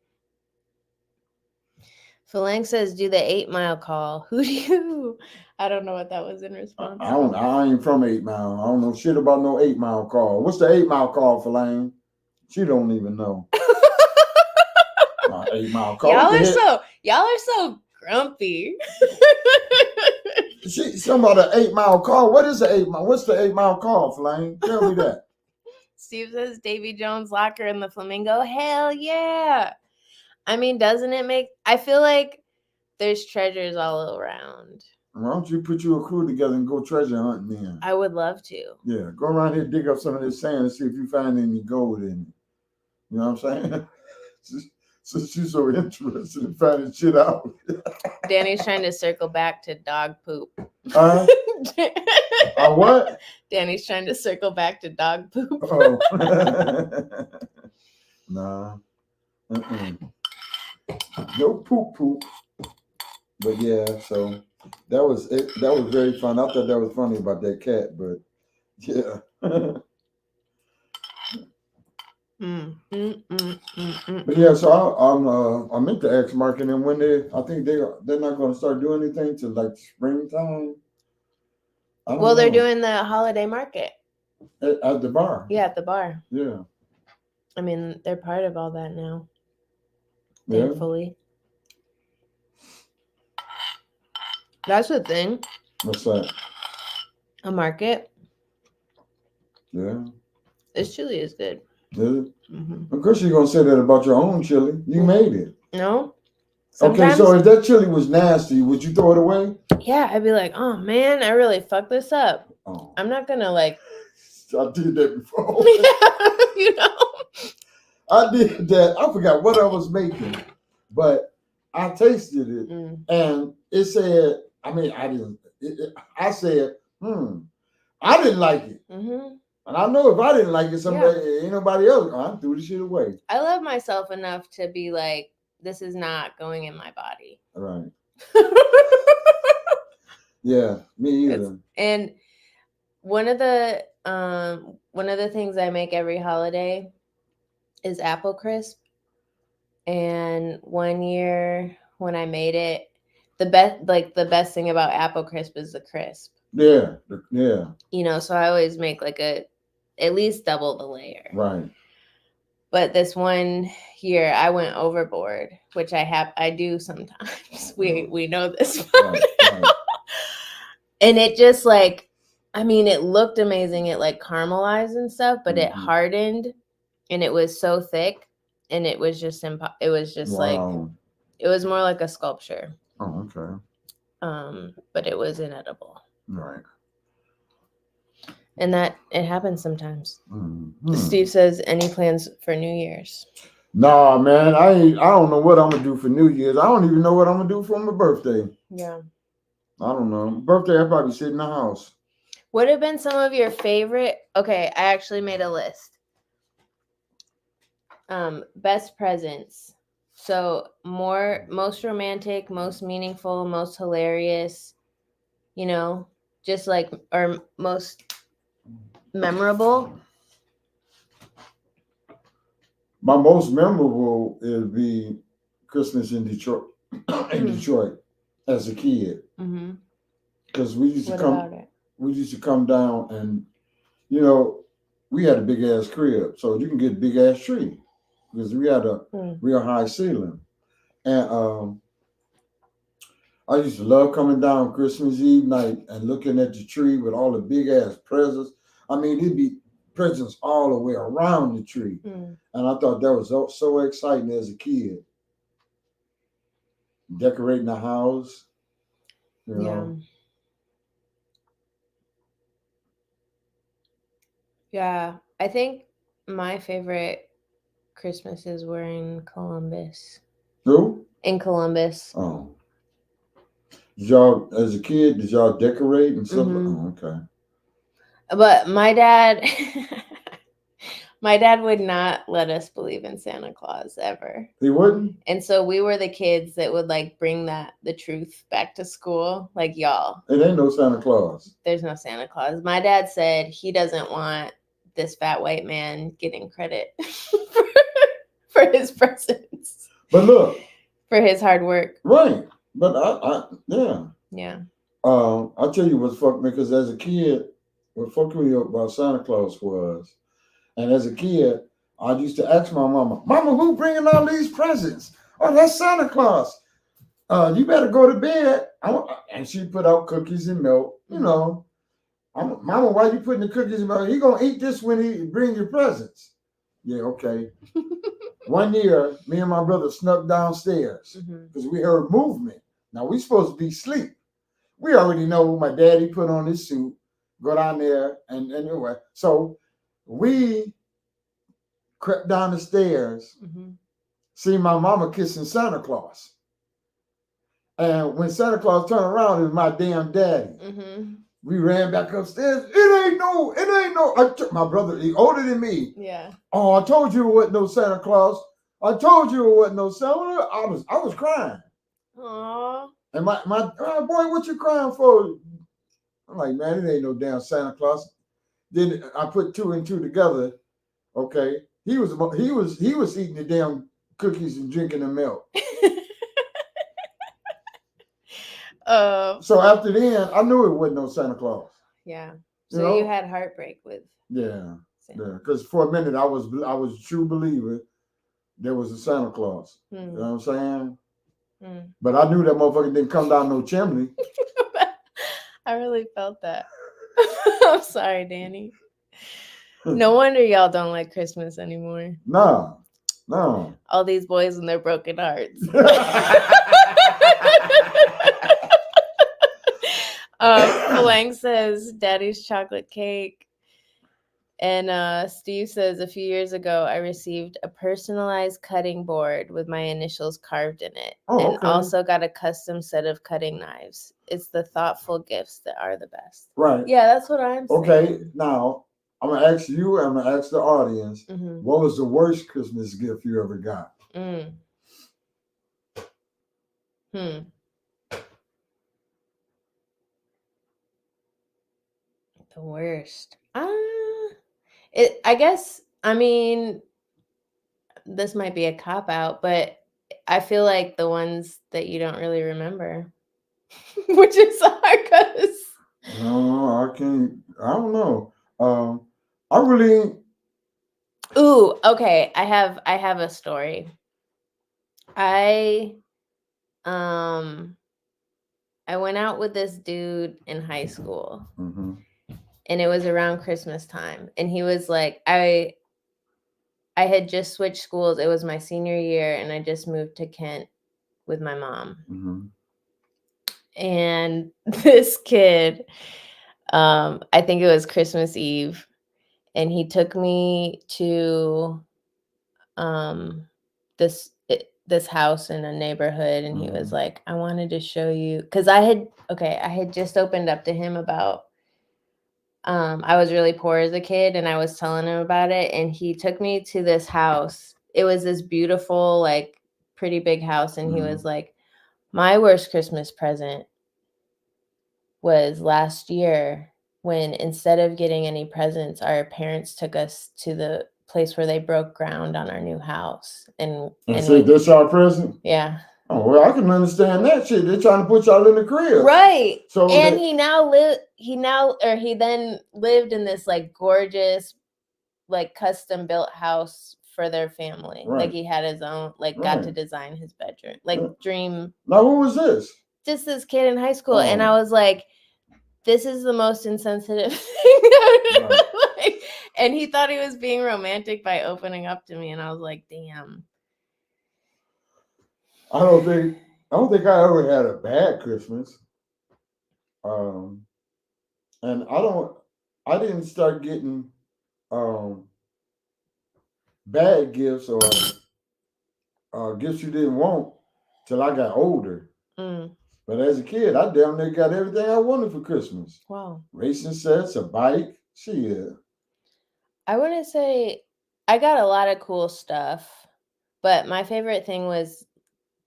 Phalang says, do the 8 Mile call. Who do you? I don't know what that was in response. I ain't from 8 Mile. I don't know shit about no 8 Mile call. What's the 8 Mile call for Lane? She don't even know. 8 Mile call. Y'all are so grumpy. Some about an 8 Mile call. What is the 8 Mile? What's the 8 Mile call, Flame? Tell me that. Steve says Davy Jones' locker in the Flamingo. Hell yeah. I mean, doesn't it make... I feel like there's treasures all around. Why don't you put you a crew together and go treasure hunting then? I would love to. Yeah, go around here, dig up some of this sand and see if you find any gold in it. You know what I'm saying? Since she's so interested in finding shit out. Danny's trying to circle back to dog poop. What? Danny's trying to circle back to dog poop. Oh. Nah. No poop. But yeah, so that was it. That was very fun. I thought that was funny about that cat, but yeah. But yeah, so I'm into X Market, and when I think they're not going to start doing anything till like springtime. Well, they're doing the holiday market at the bar. Yeah, at the bar. Yeah. I mean, they're part of all that now. Yeah. Thankfully. That's the thing. What's that? A market. Yeah. This chili is good. Is it? Mm-hmm. Of course, you're gonna say that about your own chili. You made it. No. Sometimes, okay, so if that chili was nasty, would you throw it away? Yeah, I'd be like, oh man, I really fucked this up. Oh. I'm not gonna like. I did that before. You know. I did that. I forgot what I was making, but I tasted it, and it said, I mean, I didn't. I said, I didn't like it. Mm-hmm. And I know if I didn't like it, ain't nobody else. I threw the shit away. I love myself enough to be like, this is not going in my body. Right. Yeah, me either. And one of the things I make every holiday is apple crisp. And one year when I made it, the best thing about apple crisp is the crisp. Yeah. You know, so I always make like at least double the layer. Right. But this one year I went overboard, which I do sometimes. We know this. Right. And it just like, I mean, it looked amazing. It like caramelized and stuff, but it hardened and it was so thick and it was just it was just like, it was more like a sculpture. Oh, okay. But it was inedible. Right. And that it happens sometimes. Mm-hmm. Steve says, any plans for New Year's? Nah, man. I don't know what I'm gonna do for New Year's. I don't even know what I'm gonna do for my birthday. Yeah. I don't know. Birthday, I'll probably sit in the house. What have been some of your favorite? Okay, I actually made a list. Best presents. So most romantic, most meaningful, most hilarious, you know, just like, or most memorable. My most memorable is the Christmas in Detroit. Detroit as a kid, because we used to come down, and you know, we had a big ass crib, so you can get a big ass tree because we had a real high ceiling, and I used to love coming down Christmas Eve night and looking at the tree with all the big ass presents. I mean, it'd be presents all the way around the tree, and I thought that was so exciting as a kid. Decorating the house, you know. Yeah, I think my favorite Christmases were in Columbus. Who? In Columbus. Oh. Did y'all, as a kid, decorate and stuff? Oh, okay. But my dad would not let us believe in Santa Claus ever. He wouldn't? And so we were the kids that would like bring the truth back to school. Like, y'all. It ain't no Santa Claus. There's no Santa Claus. My dad said he doesn't want this fat white man getting credit for his presents. But look. For his hard work. Right. But Yeah. I'll tell you what fucked me, because as a kid, what fucked me up about Santa Claus was, and as a kid, I used to ask my mama, "Mama, who bringing all these presents?" Oh, that's Santa Claus. You better go to bed. And she put out cookies and milk. You know, Mama, why you putting the cookies and milk? He gonna eat this when he bring your presents. Yeah, okay. One year, me and my brother snuck downstairs because we heard movement. Now we supposed to be asleep. We already know my daddy put on his suit, go down there, and anyway. So we crept down the stairs, see my mama kissing Santa Claus. And when Santa Claus turned around, it was my damn daddy. We ran back upstairs. It ain't no. My brother, he older than me. Yeah. Oh, I told you it wasn't no Santa Claus. I told you it wasn't no Santa. I was crying. Aww. And my boy, what you crying for? I'm like, man, it ain't no damn Santa Claus. Then I put two and two together. Okay, he was eating the damn cookies and drinking the milk. So after then, I knew it wasn't no Santa Claus. Yeah. So you had heartbreak with. Yeah. Yeah. Because for a minute I was a true believer there was a Santa Claus. You know what I'm saying? But I knew that motherfucker didn't come down no chimney. I really felt that. I'm sorry, Danny. No wonder y'all don't like Christmas anymore. No. All these boys and their broken hearts. Lang says Daddy's chocolate cake. And Steve says a few years ago I received a personalized cutting board with my initials carved in it. And also got a custom set of cutting knives. It's the thoughtful gifts that are the best. Right. Yeah, that's what I'm saying. Okay, now I'm gonna ask you, I'm gonna ask the audience, what was the worst Christmas gift you ever got? The worst. I guess, I mean, this might be a cop-out, but I feel like the ones that you don't really remember, which is hard because... No, I don't know. I really... Ooh, okay. I have a story. I went out with this dude in high school. And it was around Christmas time. And he was like, I had just switched schools. It was my senior year. And I just moved to Kent with my mom. And this kid, I think it was Christmas Eve. And he took me to this house in a neighborhood. And he was like, I wanted to show you. Because I had just opened up to him about... I was really poor as a kid and I was telling him about it. And he took me to this house. It was this beautiful, like pretty big house. And he was like, my worst Christmas present was last year when instead of getting any presents, our parents took us to the place where they broke ground on our new house. And say, this our present? Yeah. Oh, well, I can understand that shit. They're trying to put y'all in the crib. Right. So and he then lived in this like gorgeous, like custom built house for their family. Right. Like he had his own, like got to design his bedroom, like dream. Now, who was this? Just this kid in high school. And I was like, this is the most insensitive thing. Like, and he thought he was being romantic by opening up to me. And I was like, damn. I don't think I ever had a bad Christmas. And I didn't start getting bad gifts or gifts you didn't want till I got older. But as a kid, I damn near got everything I wanted for Christmas. Wow. Racing sets, a bike, shit. I wouldn't say I got a lot of cool stuff, but my favorite thing was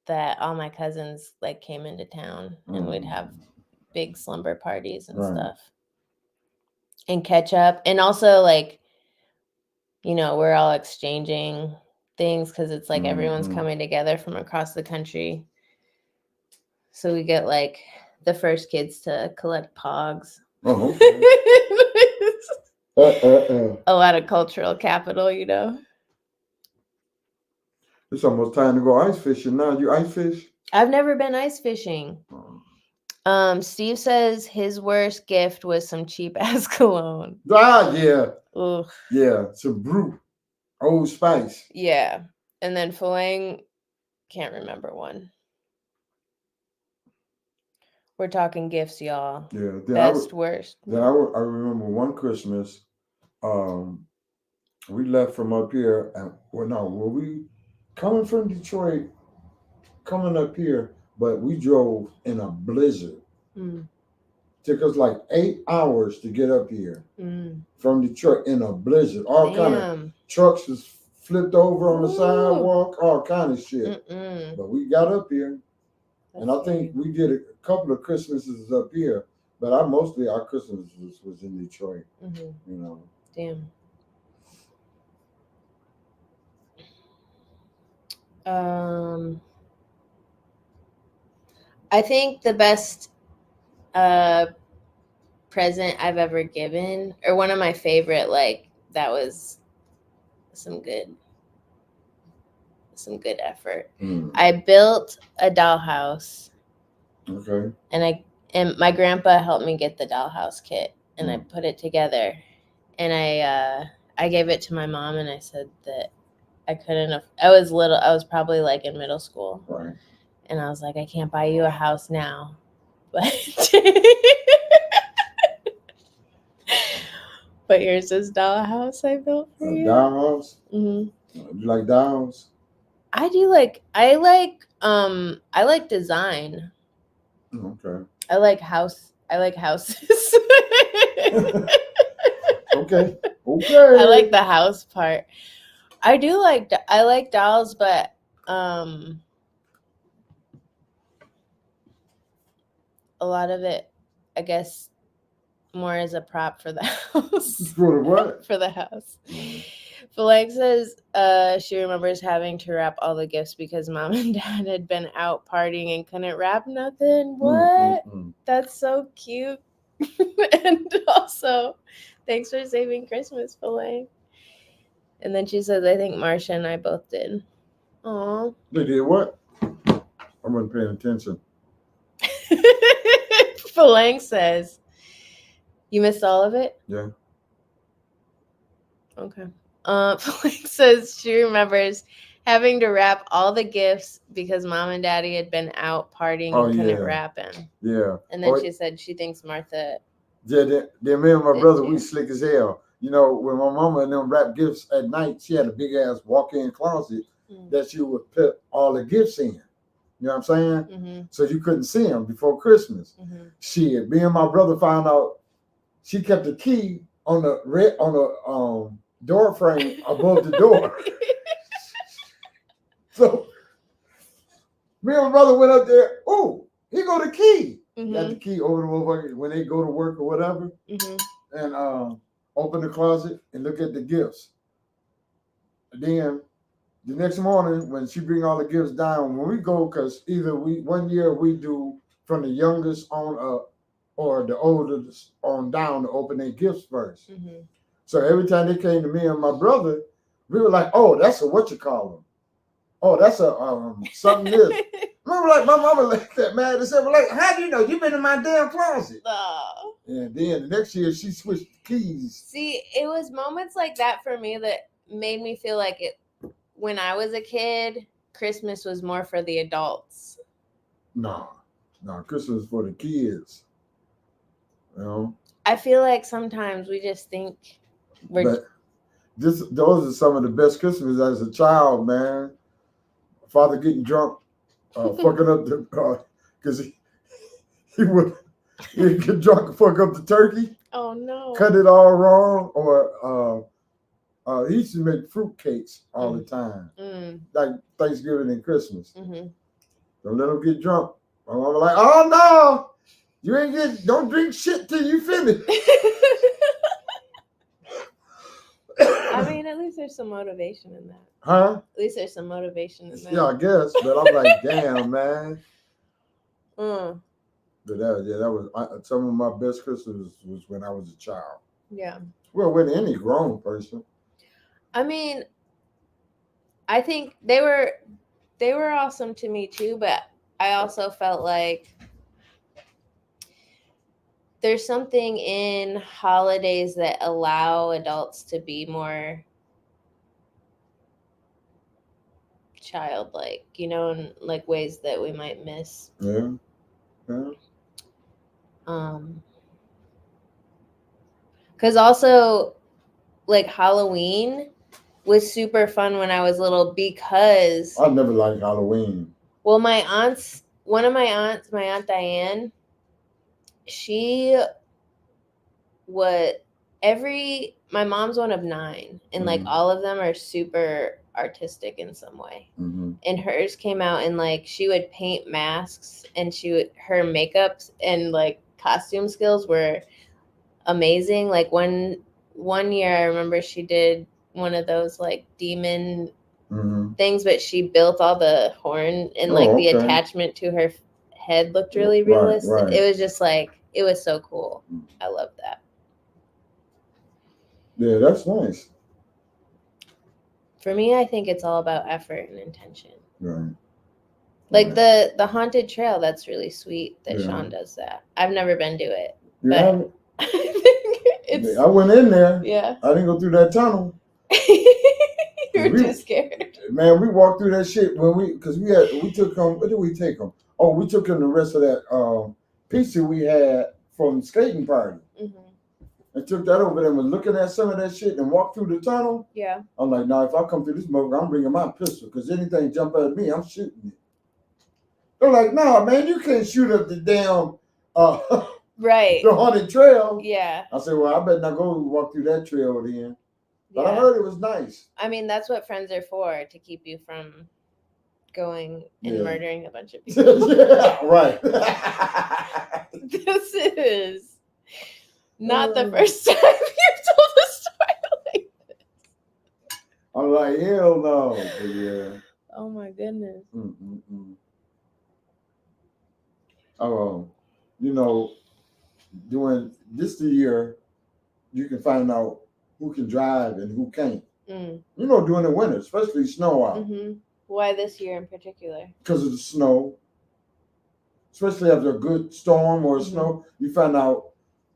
that all my cousins like came into town and we'd have big slumber parties and stuff and catch up. And also like, you know, we're all exchanging things because it's like everyone's coming together from across the country. So we get like the first kids to collect pogs. Oh, okay. A lot of cultural capital, you know. It's almost time to go ice fishing now. You ice fish? I've never been ice fishing. Steve says his worst gift was some cheap ass cologne. Yeah. Ugh. Yeah. Some Brute. Old Spice. Yeah. And then Falang, can't remember one. We're talking gifts, y'all. Yeah. Best, worst. Then I remember one Christmas, we left from up here, and were we coming from Detroit, coming up here, but we drove in a blizzard. Mm. Took us like 8 hours to get up here Mm. from Detroit in a blizzard. All kind of Damn. trucks was flipped over on the Ooh. sidewalk, all kind of shit. Mm-mm. But we got up here, and I think we did a couple of Christmases up here, but our Christmas was in Detroit. Mhm. You know. Damn. I think the best present I've ever given, or one of my favorite, like that was some good effort. I built a dollhouse. Okay. And my grandpa helped me get the dollhouse kit, and I put it together, and I gave it to my mom, and I said that I couldn't. I was little. I was probably like in middle school, Right. and I was like, I can't buy you a house now, but but here's this dollhouse I built for you. Dollhouse. Mm-hmm. You like dolls? I do like. I like design. Okay. I like houses. Okay. I like the house part. I like dolls, but a lot of it, I guess, more as a prop for the house. For the what? For the house. Falang says she remembers having to wrap all the gifts because mom and dad had been out partying and couldn't wrap nothing. What? That's so cute. And also, thanks for saving Christmas, Falang. And then she says, I think Marcia and I both did. Aw. They did what? I wasn't paying attention. Falang says, you missed all of it? Yeah. Okay. Falang says she remembers having to wrap all the gifts because mom and daddy had been out partying and couldn't wrap them. Yeah. And then she said she thinks Martha. Yeah, then me and my brother, we slick as hell. You know, when my mama and them wrapped gifts at night, she had a big ass walk-in closet that she would put all the gifts in. You know what I'm saying? Mm-hmm. So you couldn't see them before Christmas. Mm-hmm. Shit, me and my brother found out she kept the key on the door frame above the door. So me and my brother went up there. Oh, here go the key. Mm-hmm. Got the key over the motherfucker when they go to work or whatever, and open the closet and look at the gifts. And then the next morning when she bring all the gifts down, when we go, because either one year we do from the youngest on up or the oldest on down to open their gifts first. Mm-hmm. So every time they came to me and my brother, we were like, "Oh, that's a what you call them? Oh, that's a something this." Remember, like my mama like that mad and said, "Well, like, how do you know? You've been in my damn closet." Oh. And then the next year she switched keys. See, it was moments like that for me that made me feel like it. When I was a kid, Christmas was more for the adults. No, Christmas is for the kids. You know. I feel like sometimes we just think But those are some of the best Christmases as a child, man. Father getting drunk, fucking up the because he would get drunk and fuck up the turkey. Oh no! Cut it all wrong, or he used to make fruit cakes all the time, like Thanksgiving and Christmas. Mm-hmm. Don't let them get drunk. My mama like, "Oh no, don't drink shit till you finish." I mean, at least there's some motivation in that. Huh? At least there's some motivation in that. Yeah, I guess. But I'm like, damn, man. But that was some of my best Christmas was when I was a child. Yeah. Well, with any grown person. I mean, I think they were awesome to me too, but I also felt like there's something in holidays that allow adults to be more childlike, you know, in like ways that we might miss. Yeah. Yeah. Because also, like, Halloween was super fun when I was little because, I never liked Halloween. well, my aunts, one of my aunts, my Aunt Diane, she would my mom's one of 9, and like Mhm. all of them are super artistic in some way. Mm-hmm. And hers came out and like she would paint masks, and her makeups and like costume skills were amazing. Like one year I remember she did one of those like demon Mm-hmm. things, but she built all the horn and like the okay. attachment to her head looked really Right, realistic. right. It was just like, it was so cool. I love that. Yeah, that's nice. For me, I think it's all about effort and intention. Right. Like Right. the haunted trail, that's really sweet that Yeah. Sean does that. I've never been to it. You but haven't? I think it's, I went in there. yeah. I didn't go through that tunnel. You were too scared. Man, we walked through that shit because we took them. What did we take them? Oh, we took them the rest of that pizza we had from the skating party. Mm-hmm. And took that over there and was looking at some of that shit and walked through the tunnel. Yeah. I'm like, nah, if I come through this motherfucker, I'm bringing my pistol because anything jump at me, I'm shooting it. They're like, nah, man, you can't shoot up the damn right. the haunted trail. Yeah. I said, well, I better not go walk through that trail then. But yeah. I heard it was nice. I mean, that's what friends are for, to keep you from going and murdering a bunch of people. Yeah, right. This is not the first time you've told a story like this. I'm like, hell no. But yeah. Oh my goodness. You know, doing this the year, you can find out who can drive and who can't. You know, during the winter, especially snow out. Mm-hmm. Why this year in particular? Because of the snow. Especially after a good storm or snow, you find out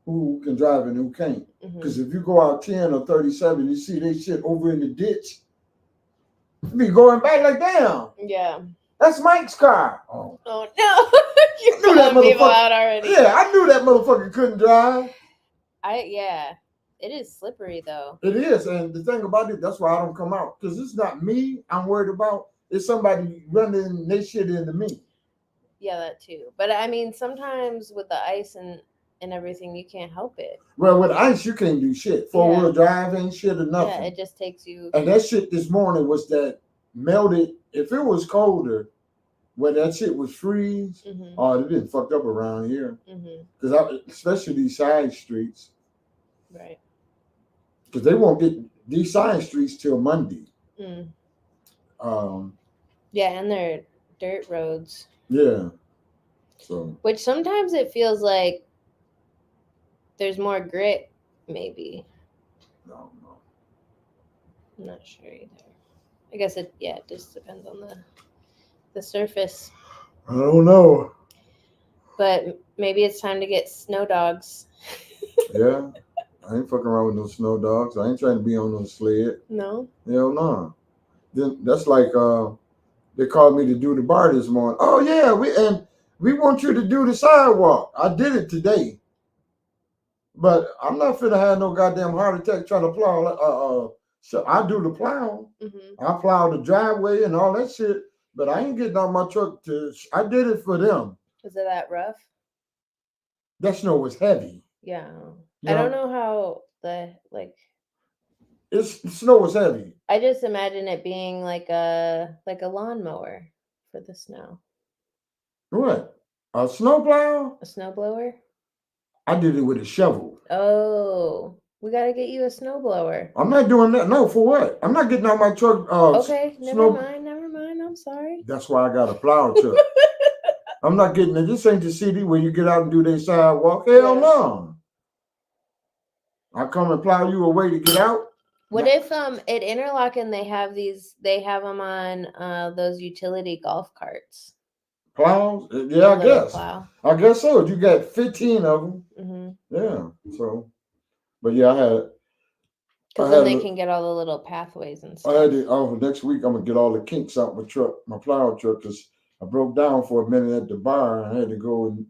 who can drive and who can't. Because if you go out 10 or 37, you see they shit over in the ditch. You be going back like, damn. Yeah. That's Mike's car. Oh no. You're knew that calling people motherfucker out already. Yeah, I knew that motherfucker couldn't drive. Yeah. It is slippery though. It is. And the thing about it, that's why I don't come out. Because it's not me I'm worried about. It's somebody running their shit into me. Yeah, that too. But I mean, sometimes with the ice and everything, you can't help it. Well, with ice, you can't do shit. Four-wheel drive ain't shit or nothing. Yeah, it just takes you. And that shit this morning was that melted. If it was colder, where that shit was freeze, oh, it been fucked up around here. Because especially these side streets. Right. Because they won't get these side streets till Monday. Yeah, and they're dirt roads. Yeah. So. Which sometimes it feels like there's more grit, maybe. No. I'm not sure either. I guess it just depends on the surface. I don't know. But maybe it's time to get snow dogs. Yeah. I ain't fucking around with no snow dogs. I ain't trying to be on no sled. No? Hell no. Then that's like they called me to do the bar this morning. Oh yeah, we want you to do the sidewalk. I did it today. But I'm not finna have no goddamn heart attack trying to plow. So I do the plow. I plow the driveway and all that shit. But I ain't getting on my truck I did it for them. Was it that rough? That snow was heavy. Yeah. You I know? don't know how the snow was heavy. I just imagine it being like a lawnmower for the snow. What? A snow plow? A snow blower? I did it with a shovel. Oh, we gotta get you a snow blower. I'm not doing that. No, for what? I'm not getting on my truck. Okay, never mind. I'm sorry. That's why I got a plow truck. I'm not getting it. This ain't the city where you get out and do their sidewalk. Hell no. I come and plow you a way to get out. What if at Interlaken they have them on those utility golf carts? Plows? A Yeah, I little guess. plow. I guess so. You got 15 of them. Mm-hmm. Yeah. So, but yeah, Because I then had they a- can get all the little pathways and I stuff. had to, next week I'm gonna get all the kinks out my plow truck, because I broke down for a minute at the bar. I had to go and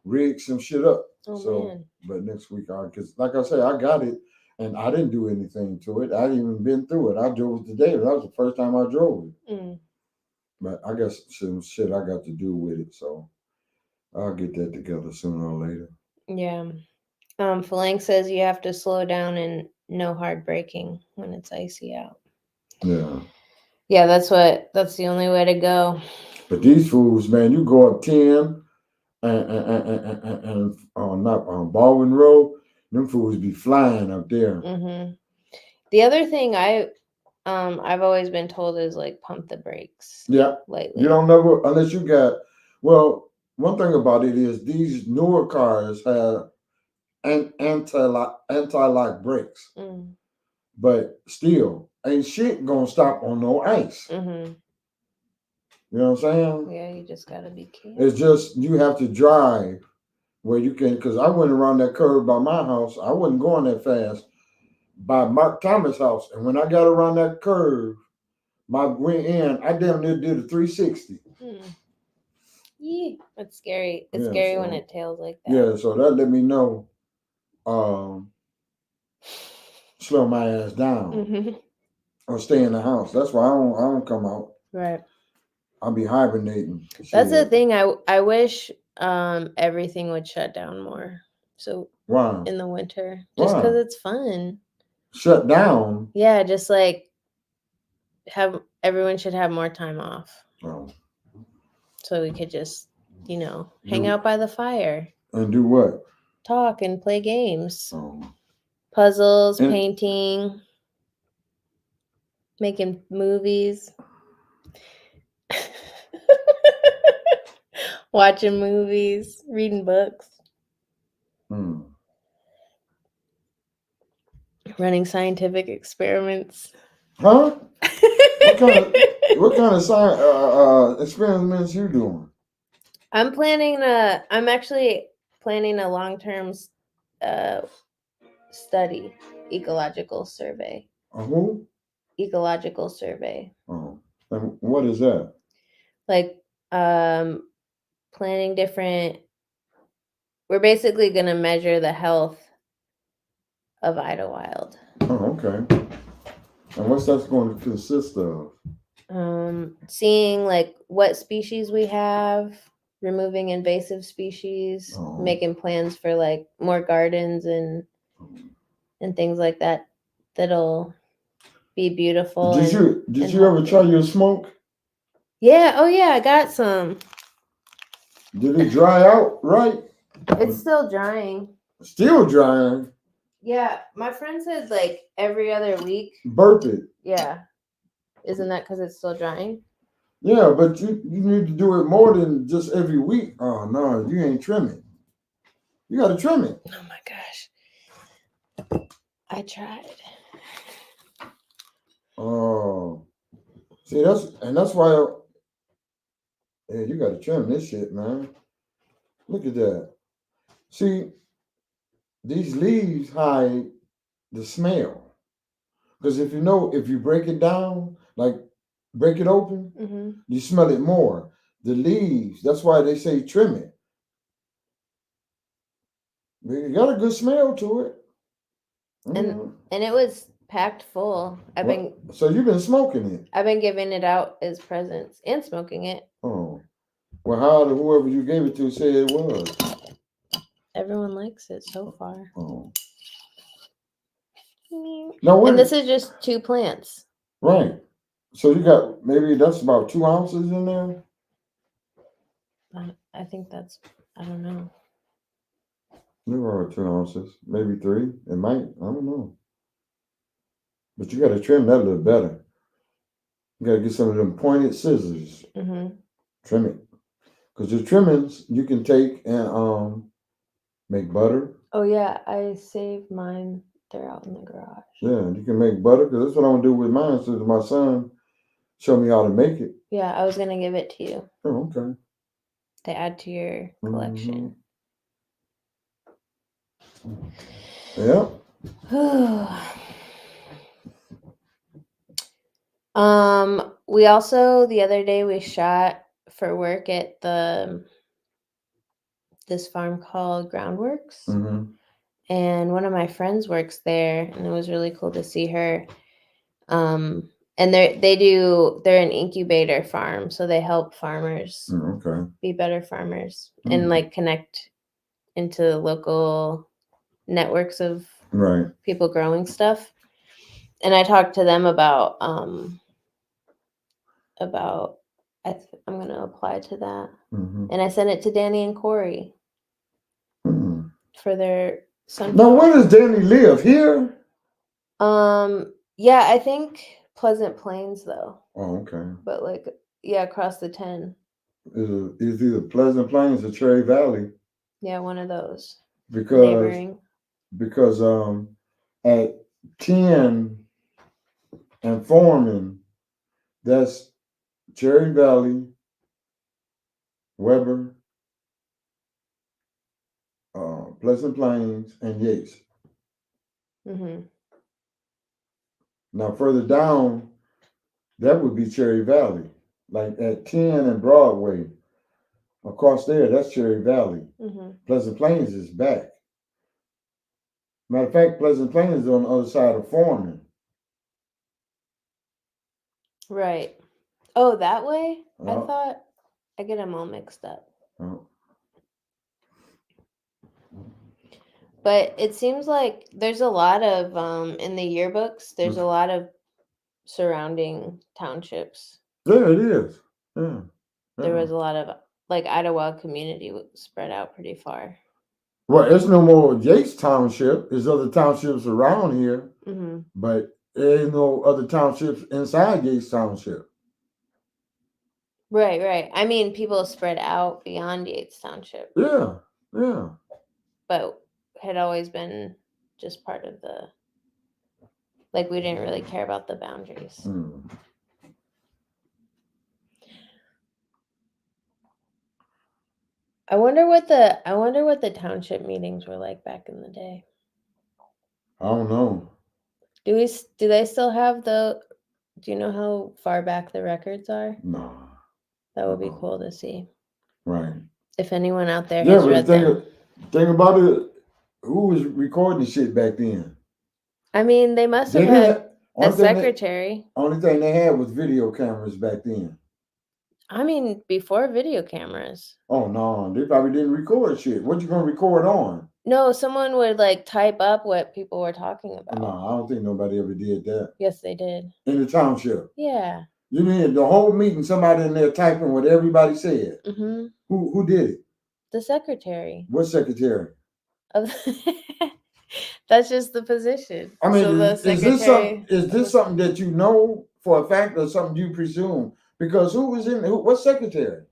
rig some shit up. Oh So, man. but next week because like I say, I got it and I didn't do anything to it. I hadn't even been through it. I drove it today. That was the first time I drove it. Mm. But I guess some shit I got to do with it. So I'll get that together sooner or later. Yeah. Phalanx says you have to slow down and no hard braking when it's icy out. Yeah. Yeah, that's the only way to go. But these fools, man, you go up 10 and not on Baldwin Road, them fools be flying up there. Mm-hmm. The other thing I've always been told is like pump the brakes. Yeah. Lightly. You don't never unless you got one thing about it is these newer cars have anti-lock brakes. Mm. But still ain't shit gonna stop on no ice. Mm-hmm. You know what I'm saying? Yeah, you just gotta be careful. It's just you have to drive where you can, because I went around that curve by my house. I wasn't going that fast by Mark Thomas' house. And when I got around that curve, went in, I damn near did a 360. Yeah, it's scary. It's Yeah, scary so- when it tails like that. Yeah, so that let me know slow my ass down Mm-hmm. or stay in the house. That's why I don't come out. Right. I'll be hibernating. That's the Shit. thing. I wish everything would shut down more. So Why? in the winter, just Why? because it's fun. Shut down. Yeah, just like everyone should have more time off, Oh. so we could just hang Do- out by the fire, And do what? talk and play games, Oh. puzzles, And- painting, making movies. Watching movies, reading books, running scientific experiments. Huh? What kind of science experiments you doing? I'm actually planning a long-term study, ecological survey. Who? Ecological survey. Oh. And what is that? Like planning different. We're basically going to measure the health of Idlewild. Oh, okay. And what's that going to consist of? Seeing like what species we have, removing invasive species, making plans for like more gardens and things like that that'll be beautiful. Did you ever try your smoke? Yeah. Oh yeah, I got some. Did it dry out right? It's still drying. Still drying. Yeah, my friend said like every other week. Burp it. Yeah. Isn't that because it's still drying? Yeah, but you need to do it more than just every week. Oh no, you ain't trimming. You gotta trim it. Oh my gosh. I tried. Oh. See, that's why you gotta trim this shit, man. Look at that. See, these leaves hide the smell. Because if you break it down, like break it open, you smell it more. The leaves, that's why they say trim it. It got a good smell to it. And it was packed full. So you've been smoking it. I've been giving it out as presents and smoking it. Oh. Well, how did whoever you gave it to say it was? Everyone likes it so far. Oh. No, and this is just 2 plants. Right. So you got maybe that's about 2 ounces in there? I think that's, I don't know. There are 2 ounces, maybe 3. It might, I don't know. But you got to trim that a little better. You got to get some of them pointed scissors. Trim it. Because the trimmings you can take and make butter. Oh yeah, I saved mine They're out in the garage. Yeah, you can make butter because that's what I'm gonna do with mine. So that my son show me how to make it. Yeah, I was gonna give it to you Oh, okay. to add to your collection. Yeah. We also the other day we shot for work at this farm called Groundworks. Mm-hmm. And one of my friends works there, and it was really cool to see her. And they're an incubator farm, so they help farmers Okay. be better farmers and like connect into local networks of Right. people growing stuff. And I talked to them about I'm gonna apply to that. Mm-hmm. And I sent it to Danny and Corey Mm-hmm. for their Now, sunflower. where does Danny live? Here? Yeah, I think Pleasant Plains though. Oh, okay. But like, yeah, across the 10. It's either Pleasant Plains or Cherry Valley Yeah, one of those. because Neighboring. at 10 and Foreman, that's Cherry Valley, Weber, Pleasant Plains, and Yates. Mm-hmm. Now further down, that would be Cherry Valley, like at 10 and Broadway. Across there, that's Cherry Valley. Mm-hmm. Pleasant Plains is back. Matter of fact, Pleasant Plains is on the other side of Foreman. Right. Oh, that way? I Oh. thought I get them all mixed up. Oh. But it seems like there's a lot of in the yearbooks, there's a lot of surrounding townships. Yeah, it is. Yeah. There was a lot of like Idlewild community spread out pretty far. Well, it's no more Yates Township. There's other townships around here, Mm-hmm. but there ain't no other townships inside Yates Township. Right. I mean, people spread out beyond Yates Township. Yeah. But had always been just part of the, like, we didn't really care about the boundaries. Mm. I wonder what the township meetings were like back in the day. I don't know. Do they still have do you know how far back the records are? No. That would be cool to see. Right. If anyone out there Yeah, has but read the them. thing about it, who was recording shit back then? I mean, they must have had a secretary. Only thing they had was video cameras back then. I mean, before video cameras. Oh no, they probably didn't record shit. What you gonna record on? No, someone would like type up what people were talking about. No, I don't think nobody ever did that. Yes, they did. In the township. Yeah. You mean the whole meeting, somebody in there typing what everybody said? Mm-hmm. Who did it? The secretary. What secretary? That's just the position. I mean, so is this something that you know for a fact or something you presume? Because who was in what secretary?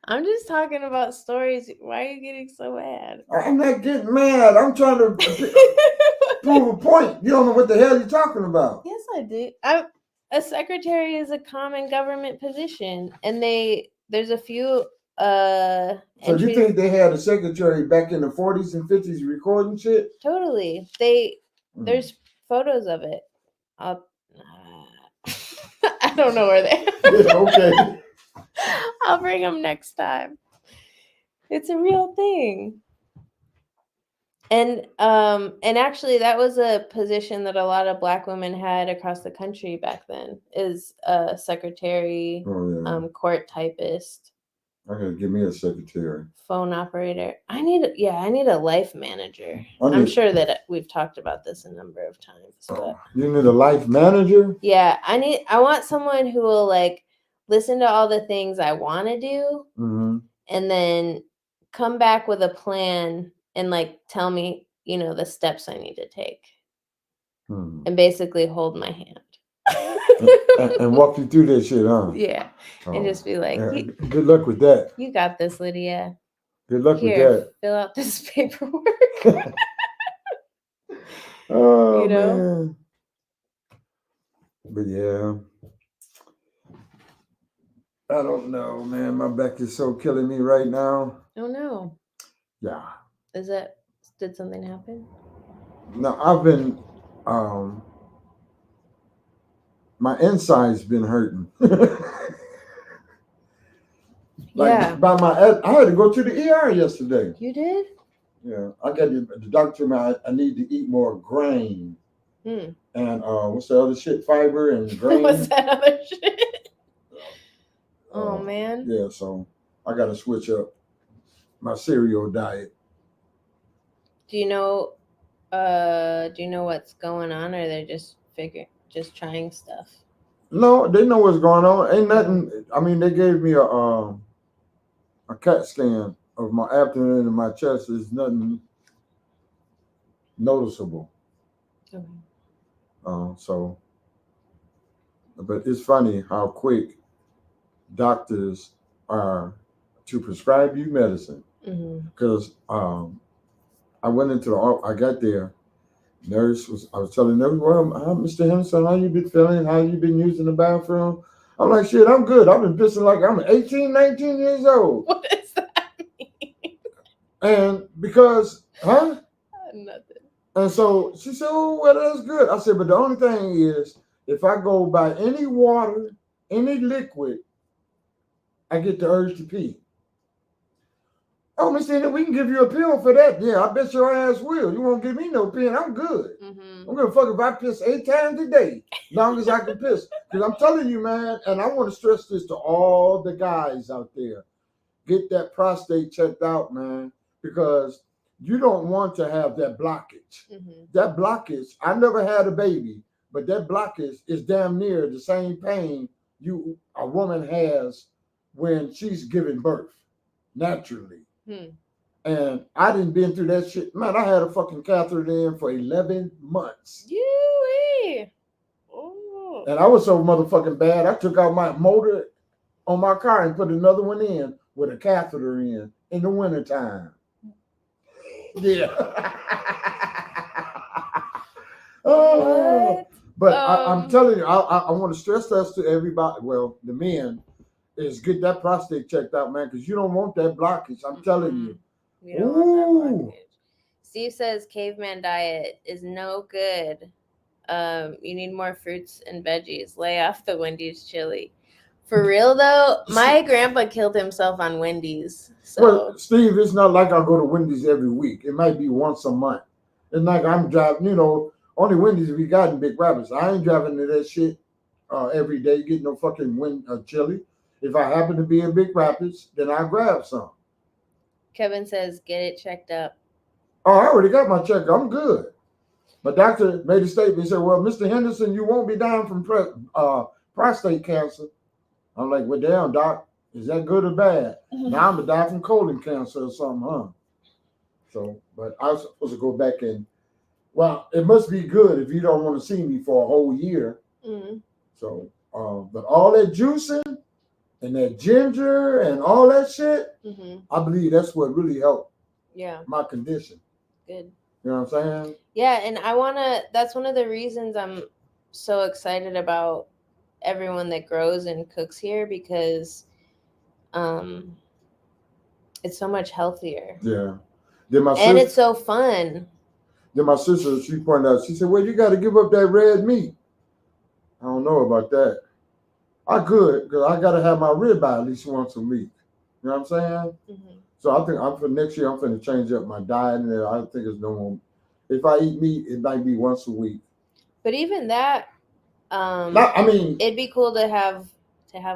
I'm just talking about stories. Why are you getting so mad? I'm not getting mad. I'm trying to prove a point. You don't know what the hell you're talking about. Yes, I do. A secretary is a common government position, and there's a few. So you think they had a secretary back in the 40s and 50s recording shit? Totally. There's photos of it. I don't know where they are. Okay. I'll bring them next time. It's a real thing. And actually that was a position that a lot of Black women had across the country back then, is a secretary, court typist. I gotta give me a secretary. Phone operator. I need a life manager. I'm sure that we've talked about this a number of times. But you need a life manager? Yeah, I want someone who will like listen to all the things I want to do, and then come back with a plan and like tell me, the steps I need to take, and basically hold my hand. and walk you through that shit, huh? Yeah. And just be like, good luck with that. You got this, Lydia. Good luck Here, with fill out this paperwork. that. Oh, You know? man. But yeah. I don't know, man. My back is so killing me right now. Oh no. Yeah. Did something happen? No, I've been my inside's been hurting. Yeah. I had to go to the ER yesterday. You did? Yeah. I got the doctor told me I need to eat more grain. Hmm. And what's the other shit? Fiber and grain. What's that other shit? Oh man. Yeah, so I gotta switch up my cereal diet. Do you know what's going on, or they're just trying stuff? No, they know what's going on. Ain't nothing. I mean, they gave me a CAT scan of my abdomen and my chest. There's nothing noticeable. Okay. So, but it's funny how quick doctors are to prescribe you medicine. Because I went into I got there. I was telling nurse, well, Mr. Henderson, how you been feeling? How you been using the bathroom? I'm like, shit, I'm good. I've been pissing like I'm 18, 19 years old. What does that mean? And because, Nothing. And so she said, oh, well, that's good. I said, but the only thing is, if I go by any water, any liquid, I get the urge to pee. Oh, Miss Tina, we can give you a pill for that. Yeah, I bet your ass will. You won't give me no pill. I'm good. I'm gonna fuck if I piss 8 times a day, long as I can piss. Because I'm telling you, man, and I want to stress this to all the guys out there: get that prostate checked out, man, because you don't want to have that blockage. That blockage. I never had a baby, but that blockage is damn near the same pain a woman has when she's giving birth naturally. And I didn't been through that shit. Man, I had a fucking catheter in for 11 months. Oh. And I was so motherfucking bad, I took out my motor on my car and put another one in with a catheter in the wintertime. Yeah. Oh. But I'm telling you, I want to stress this to everybody. Well, the men is get that prostate checked out, man, because you don't want that blockage. I'm telling you. You don't want that blockage. Steve says caveman diet is no good. You need more fruits and veggies. Lay off the Wendy's chili. For real though, my grandpa killed himself on Wendy's. So. Well, Steve, it's not like I go to Wendy's every week. It might be once a month. It's like I'm driving, only Wendy's we got in Big Rapids. I ain't driving to that shit every day, getting no fucking chili. If I happen to be in Big Rapids, then I grab some. Kevin says, get it checked up. Oh, I already got my check. I'm good. My doctor made a statement. He said, well, Mr. Henderson, you won't be dying from prostate cancer. I'm like, well, damn, doc, is that good or bad? Now I'm going to die from colon cancer or something, huh? So, but I was supposed to go back and, well, it must be good if you don't want to see me for a whole year. So, but all that juicing and that ginger and all that shit, I believe that's what really helped my condition. Good. You know what I'm saying? Yeah, and that's one of the reasons I'm so excited about everyone that grows and cooks here, because it's so much healthier. Yeah. And it's so fun. Then my sister, she pointed out, she said, well, you got to give up that red meat. I don't know about that. I could, because I got to have my ribeye at least once a week. You know what I'm saying? So I think for next year, I'm going to change up my diet. And I think it's no more. If I eat meat, it might be once a week. But even that, it'd be cool to have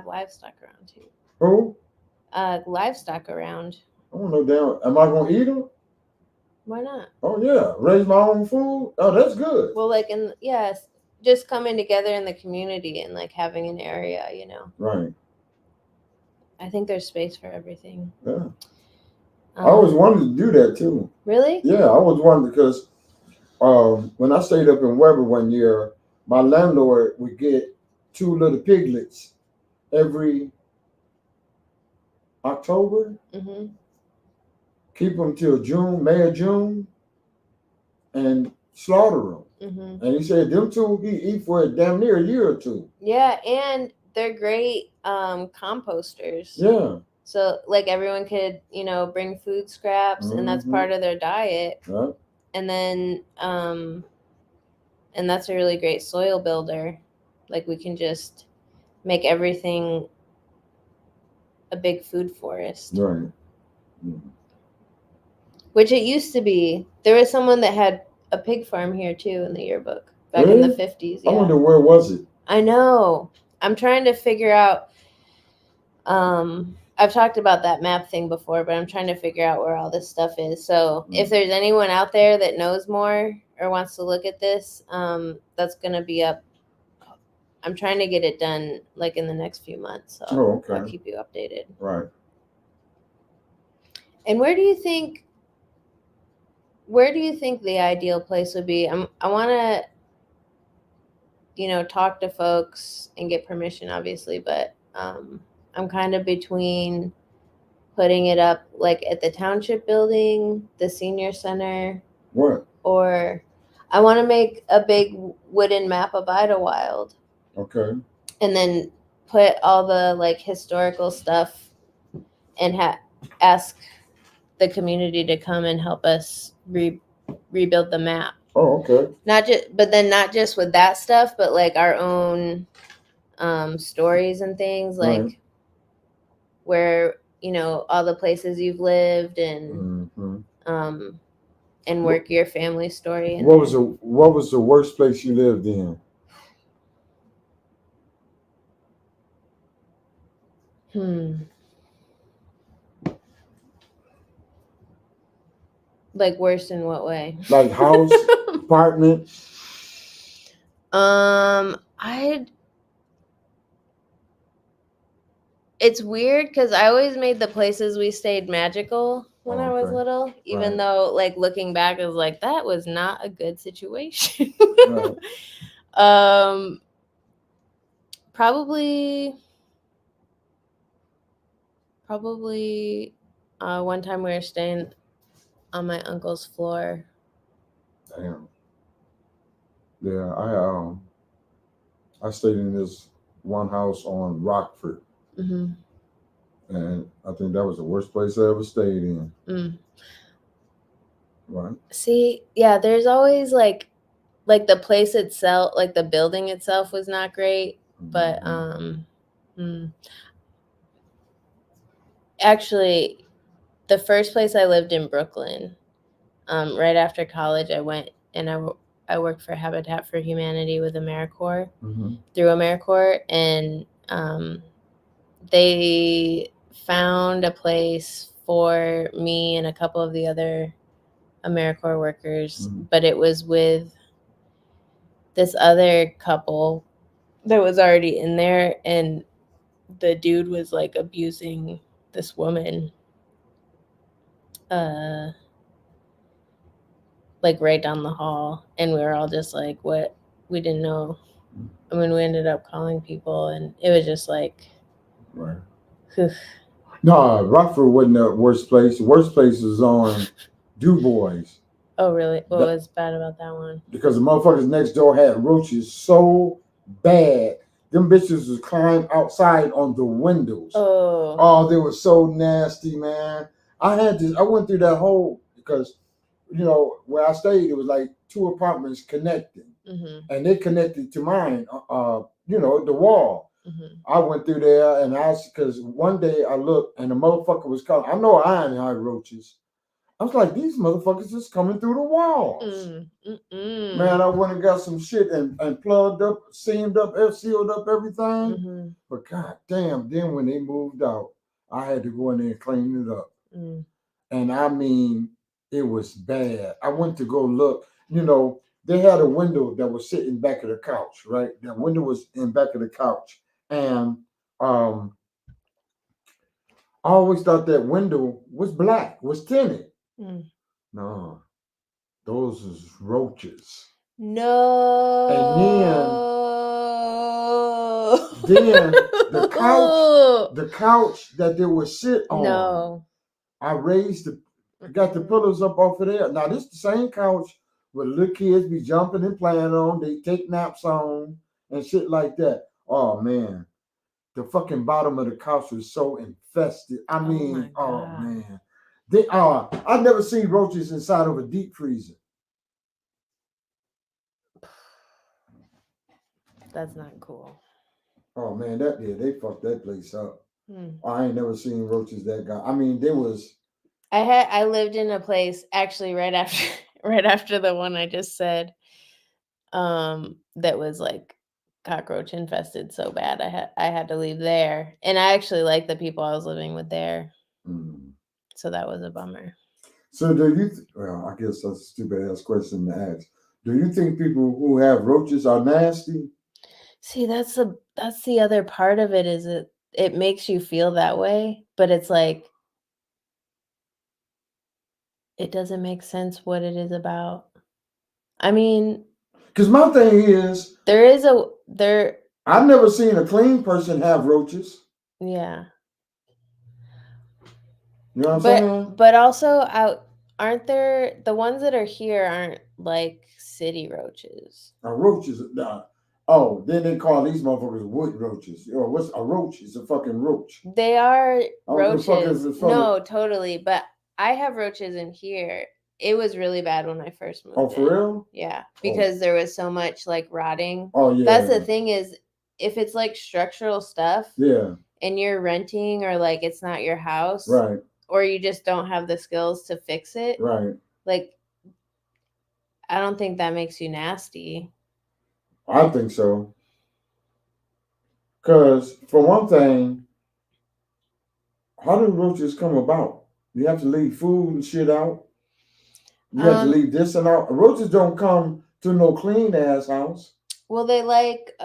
livestock around too. Who? Livestock around. I don't know, damn. Am I going to eat them? Why not? Oh, yeah. Raise my own food? Oh, that's good. Well, just coming together in the community and like having an area, Right. I think there's space for everything. Yeah. I always wanted to do that too. Really? Yeah, I always wanted, because when I stayed up in Weber one year, my landlord would get 2 little piglets every October. keep them till June, May or June, and slaughter them. Mm-hmm. And he said them two he eat for damn near a year or two. Yeah, and they're great composters. Yeah. So like everyone could, bring food scraps, and that's Mhm. part of their diet. Right. And then and that's a really great soil builder. Like we can just make everything a big food forest. Right. Which it used to be. There was someone that had a pig farm here too in the yearbook back in the Really? 50s. I Yeah. wonder where was it? I know. I'm trying to figure out. I've talked about that map thing before, but I'm trying to figure out where all this stuff is. So if there's anyone out there that knows more or wants to look at this, that's gonna be up. I'm trying to get it done like in the next few months. So Oh, okay. I'll keep you updated. Right. And where do you think the ideal place would be? I want to, talk to folks and get permission, obviously, but I'm kind of between putting it up like at the township building, the senior center, What? or I want to make a big wooden map of Idlewild. Okay. And then put all the like historical stuff and ask the community to come and help us rebuild the map. Oh, okay. Not just with that stuff, but like our own stories and things, like Right. where all the places you've lived and Mm-hmm. And work your family story. In What was the worst place you lived in? Like worse in what way? Like house, apartment? It's weird because I always made the places we stayed magical when I was Okay. little, even Right. though like looking back, I was like, that was not a good situation. Right. Probably one time we were staying on my uncle's floor. Damn. Yeah, I stayed in this one house on Rockford, Mm-hmm. and I think that was the worst place I ever stayed in. Right. See, yeah, there's always like the place itself, like the building itself was not great, but actually the first place I lived in Brooklyn, right after college, I went and I worked for Habitat for Humanity with AmeriCorps, through AmeriCorps, and they found a place for me and a couple of the other AmeriCorps workers, but it was with this other couple that was already in there, and the dude was like abusing this woman like right down the hall, and we were all just like, what? We didn't know. I mean, we ended up calling people, and it was just like, right. No, Rockford wasn't the worst place. The worst place was on Du Bois. Oh, really? What was bad about that one? Because the motherfuckers next door had roaches so bad. Them bitches was climb outside on the windows. Oh, they were so nasty, man. I went through that whole, because, where I stayed, it was like 2 apartments connecting. And they connected to mine, the wall. I went through there and because one day I looked and the motherfucker was coming. I know I had roaches. I was like, these motherfuckers is coming through the walls. Man, I went and got some shit and plugged up, sealed up everything. But god damn, then when they moved out, I had to go in there and clean it up. And I mean, it was bad. I went to go look, they had a window that was sitting back of the couch, right? That window was in back of the couch. And I always thought that window was black, was tinted. No, those is roaches. No. And then the couch that they would sit on. No. I raised Got the pillows up off of there. Now this the same couch where little kids be jumping and playing on. They take naps on and shit like that. Oh man, the fucking bottom of the couch was so infested. I mean, my oh God. man, they are. I've never seen roaches inside of a deep freezer. That's not cool. Oh man, they fucked that place up. Hmm. I ain't never seen roaches that guy. I mean, there was. I lived in a place actually right after the one I just said, that was like cockroach infested so bad I had to leave there, and I actually liked the people I was living with there, so that was a bummer. So do you? Well, I guess that's a stupid ass question to ask. Do you think people who have roaches are nasty? See, that's the other part of it, is it makes you feel that way, but it's like it doesn't make sense what it is about. I mean, Because my thing is, I've never seen a clean person have roaches. Yeah. You know what I'm saying? But also aren't there, the ones that are here aren't like city roaches. Roaches. Oh, then they call these motherfuckers wood roaches. Or what's a roach? It's a fucking roach. They are Oh, the fuck roaches. is it from No, totally. But I have roaches in here. It was really bad when I first moved. Oh, for in. real? Yeah, because there was so much like rotting. Oh yeah. That's the thing, is if it's like structural stuff, Yeah. and you're renting, or like it's not your house, Right. or you just don't have the skills to fix it, Right. like I don't think that makes you nasty. I think so. Because for one thing, how do roaches come about? You have to leave food and shit out. You have to leave this and out. Roaches don't come to no clean ass house. Well, they like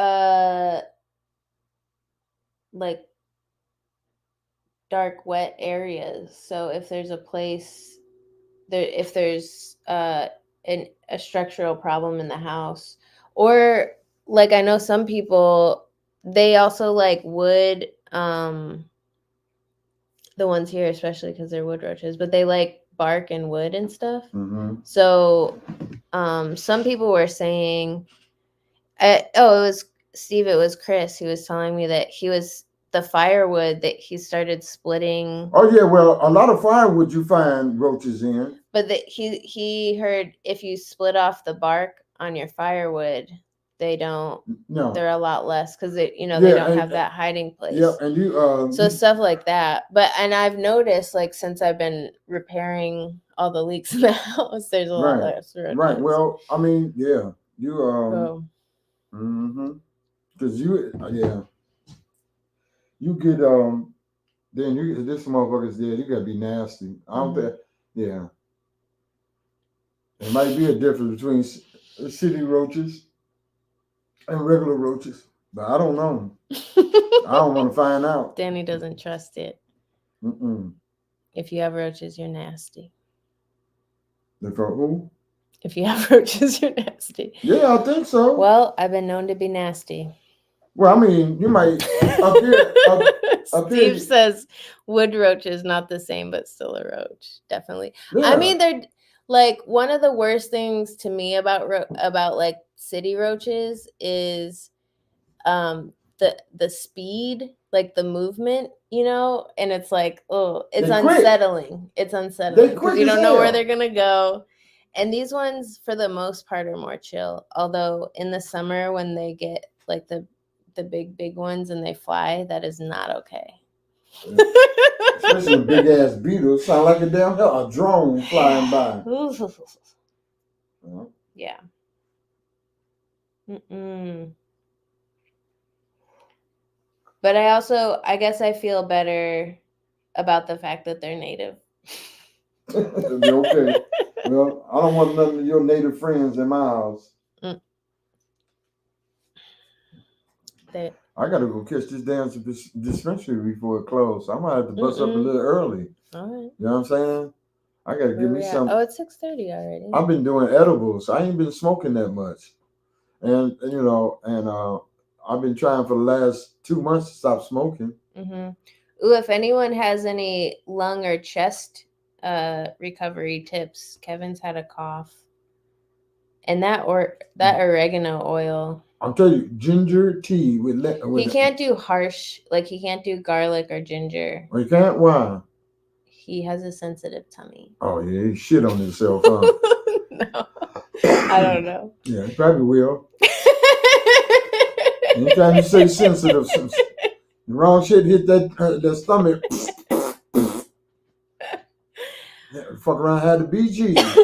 dark, wet areas. So if there's a place there, if there's a structural problem in the house, or like I know some people, they also like wood. The ones here, especially because they're wood roaches, but they like bark and wood and stuff. Mm-hmm. So, some people were saying, it was Steve. It was Chris who was telling me that the firewood that he started splitting. Oh yeah, well, a lot of firewood you find roaches in. But that he heard if you split off the bark on your firewood, they don't. No, they're a lot less because they don't have that hiding place. Yeah, and so stuff like that. And I've noticed, like, since I've been repairing all the leaks in the house, there's a lot less roaches. Right. Well, I mean, yeah, you Mm-hmm. Because you get then you this motherfucker's dead. You gotta be nasty. I don't think. Yeah. There might be a difference between city roaches and regular roaches, but I don't know. I don't want to find out. Danny doesn't trust it. If you have roaches, you're nasty. Who? If you have roaches, you're nasty. Yeah, I think so. Well, I've been known to be nasty. Well, I mean, you might Steve says wood roach is not the same, but still a roach. Definitely. Yeah. I mean, they're like, one of the worst things to me about like city roaches is the speed, like the movement, and it's like, oh, it's unsettling. It's unsettling because you don't know where they're gonna go. And these ones, for the most part, are more chill. Although in the summer, when they get like the big ones and they fly, that is not okay. Especially big ass beetles, sound like a drone flying by. Yeah. But I guess I feel better about the fact that they're native. Okay. Well, I don't want none of your native friends in my house. I gotta go catch this damn dispensary before it closes. I might have to bust up a little early. All right. You know what I'm saying? I gotta give me some. Oh, it's 6:30 already. I've been doing edibles. I ain't been smoking that much, and I've been trying for the last 2 months to stop smoking. Ooh, if anyone has any lung or chest recovery tips. Kevin's had a cough. And that oregano oil. I'll tell you, ginger tea with He can't do harsh, like he can't do garlic or ginger. Oh, you can't? Why? He has a sensitive tummy. Oh yeah, he shit on himself, huh? No, I don't know. Yeah, he probably will. Anytime you say sensitive, the wrong shit hit that stomach. Yeah, fuck around, had the BGs.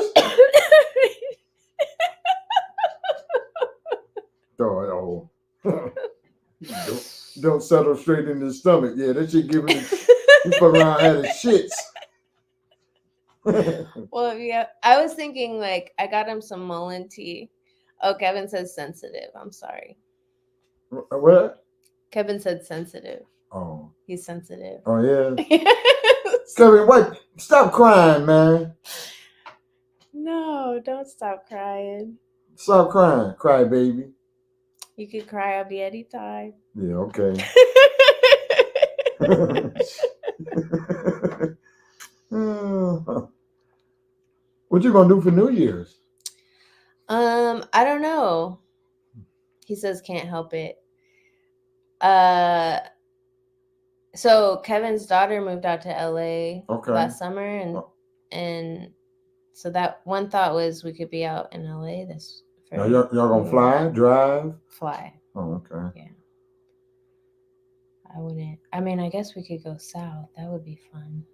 Oh, don't settle straight in the stomach. Yeah, that shit giving it. You fuck around, had the shits. Well, yeah, I was thinking like I got him some mullein tea. Oh, Kevin says sensitive. I'm sorry. What? Kevin said sensitive. Oh. He's sensitive. Oh yeah. Kevin, wait! Stop crying, man. No, don't stop crying. Stop crying, cry baby. You could cry at me anytime. Yeah, okay. What you gonna do for New Year's? I don't know. He says can't help it. So Kevin's daughter moved out to LA last summer, and so that one thought was we could be out in LA this. Now y'all gonna fly, drive? Fly. Oh, okay. Yeah. I wouldn't. I mean, I guess we could go south. That would be fun.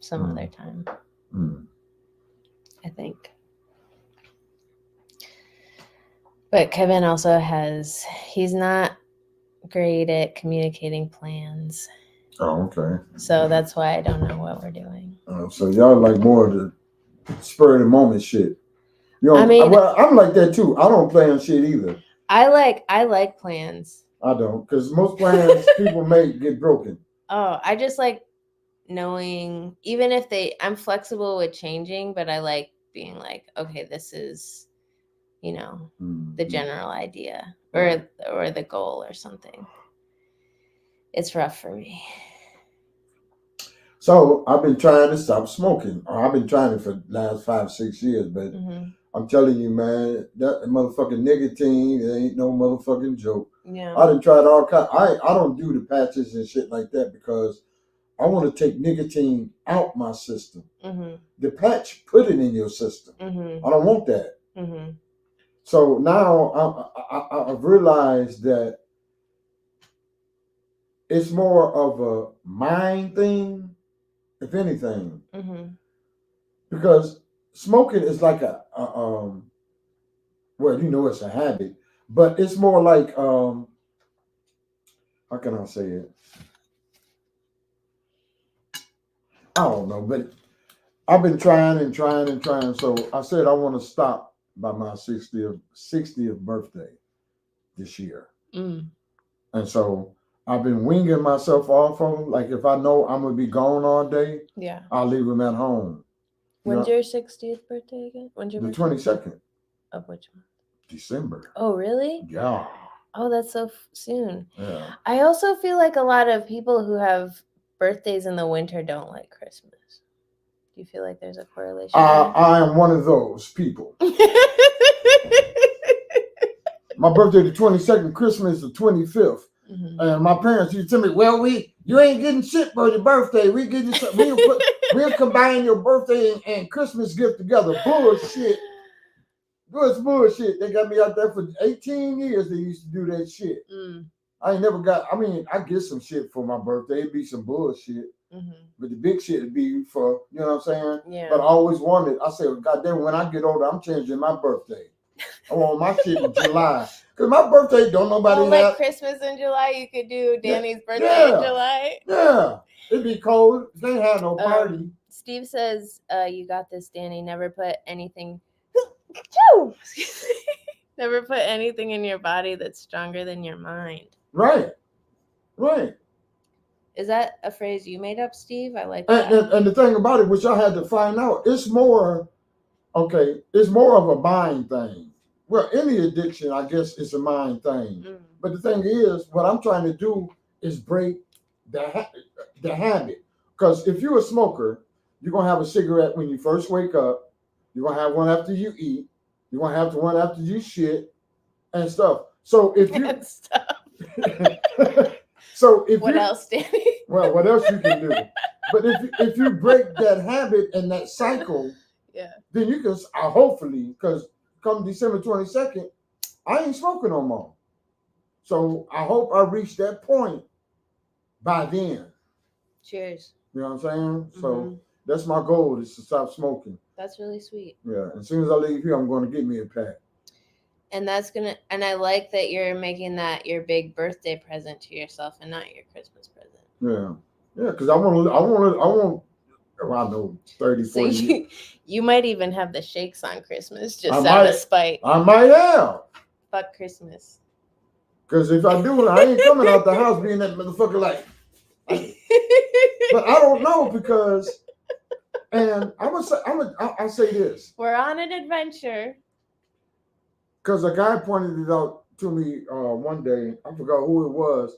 Some other time. I think. But Kevin also he's not great at communicating plans. Oh, okay. So that's why I don't know what we're doing. So y'all like more of the spur of the moment shit. You know, I mean, well, I'm like that too. I don't plan shit either. I like plans. I don't, because most plans people make get broken. Oh, I just like knowing, even if I'm flexible with changing, but I like being like, okay, this is, the general idea or the goal or something. It's rough for me. So I've been trying to stop smoking. I've been trying it for the last 5-6 years, but I'm telling you, man, that motherfucking nicotine, it ain't no motherfucking joke. Yeah. I done tried all kinds. I don't do the patches and shit like that because I want to take nicotine out my system. The patch, put it in your system. I don't want that. So now I've realized that it's more of a mind thing, if anything, because smoking is like well, it's a habit, but it's more like how can I say it? I don't know, but I've been trying and trying and trying. So I said I want to stop by my 60th birthday this year, and so I've been winging myself off of them. Like if I know I'm gonna be gone all day, I'll leave them at home. When's your 60th birthday again? When's your birthday? 22nd of which month? December. Oh, really? Yeah. Oh, that's so soon. Yeah. I also feel like a lot of people who have birthdays in the winter don't like Christmas. Do you feel like there's a correlation? I am one of those people. My birthday the 22nd, Christmas the 25th. And my parents used to tell me, well, you ain't getting shit for your birthday. We getting we'll combine your birthday and Christmas gift together. Bullshit. It's bullshit. They got me out there for 18 years. They used to do that shit. I ain't never got, I get some shit for my birthday. It'd be some bullshit. But the big shit would be for, you know what I'm saying? Yeah. But I always wanted, I said, well, goddamn, when I get older, I'm changing my birthday. I want my shit in July. Because my birthday, don't nobody have. Like Christmas in July, you could do Danny's birthday in July. Yeah. It'd be cold. They ain't have no party. Steve says, you got this, Danny. Never put anything. Never put anything in your body that's stronger than your mind. Right. Right. Is that a phrase you made up, Steve? I like that. And the thing about it, which I had to find out, it's more of a mind thing. Well, any addiction, I guess, is a mind thing. But the thing is, what I'm trying to do is break the habit. Because if you're a smoker, 60% of the You're gonna have a cigarette when you first wake up. You're gonna have one after you eat. You're gonna have one after you shit and stuff. So if you And stuff. so if What you else, Danny? well, what else you can do? But if you break that habit and that cycle, Yeah. then you can hopefully, because come December 22nd, I ain't smoking no more. So I hope I reach that point by then. Cheers. You know what I'm saying? So Mhm. that's my goal, is to stop smoking. That's really sweet. Yeah. As soon as I leave here, I'm going to get me a pack. And and I like that you're making that your big birthday present to yourself and not your Christmas present. Yeah. Yeah, because I want, well, I know 30, So 40 years. you might even have the shakes on Christmas just I out might. of spite. I might have. Fuck Christmas. Because if I do, I ain't coming out the house being that motherfucker like. But I don't know, because, and I'll say this. We're on an adventure. Because a guy pointed it out to me one day. I forgot who it was.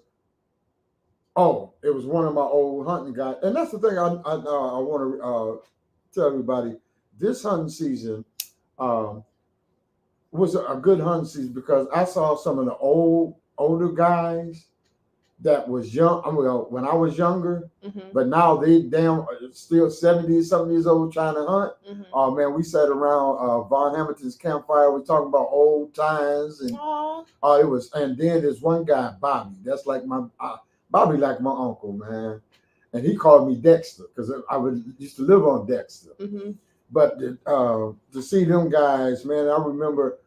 Oh, it was one of my old hunting guys. And that's the thing I want to tell everybody. This hunting season was a good hunting season, because I saw some of the older guys that was young. When I was younger, Mm-hmm. but now they damn still 70, something years old trying to hunt. Mm-hmm. Oh man, we sat around Von Hamilton's campfire. We talking about old times, and it was. And then there's one guy, Bobby. That's like Bobby, like my uncle, man. And he called me Dexter, because used to live on Dexter. Mm-hmm. But to see them guys, man, I remember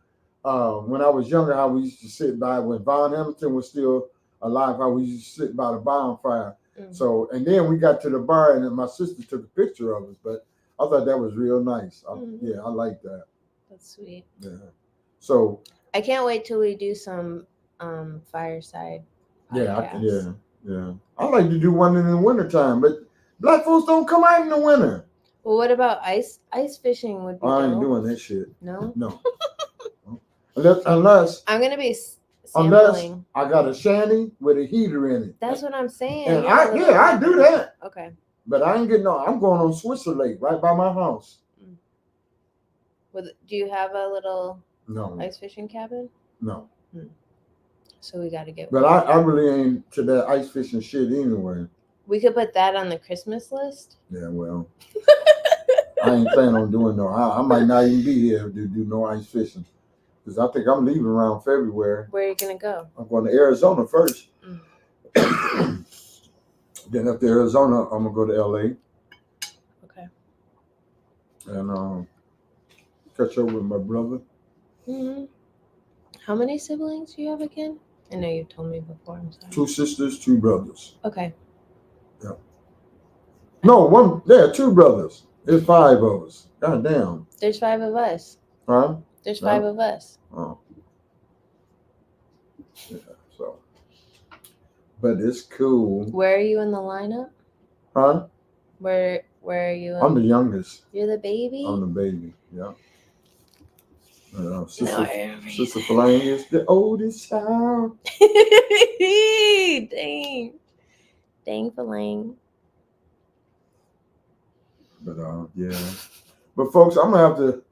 when I was younger how we used to sit by, when Von Hamilton was still alive, how we used to sit by the bonfire. Mm-hmm. So, and then we got to the bar, and then my sister took a picture of us. But I thought that was real nice. Yeah, I like that. That's sweet. Yeah. So I can't wait till we do some fireside. Yeah. I like to do one in the wintertime, but black folks don't come out in the winter. Well, what about ice fishing? Would be I ain't dope. doing that shit. No. Unless I'm gonna be sampling. Unless I got a shanty with a heater in it. That's what I'm saying. And I do that. Okay. But I ain't getting on. I'm going on Switzer Lake right by my house. Do you have a little No ice fishing cabin? No. So we got to get. But I really ain't to that ice fishing shit anyway. We could put that on the Christmas list. Yeah, well, I ain't planning on doing no. I might not even be here to do no ice fishing, because I think I'm leaving around February. Where are you gonna go? I'm going to Arizona first. Then after Arizona, I'm gonna go to LA. Okay. And catch up with my brother. Mm-hmm. How many siblings do you have again? I know you've told me before. I'm sorry. 2 sisters, 2 brothers. Okay. Yeah. No, one. Yeah, 2 brothers. There's 5 of us. God damn. There's 5 of us. Huh? There's 5 of us. Oh. Yeah. So. But it's cool. Where are you in the lineup? Huh? Where are you? I'm the youngest. You're the baby? I'm the baby. Yeah. Sister Flame is the oldest child. Dang Flame. But yeah. But folks, I'm gonna have to.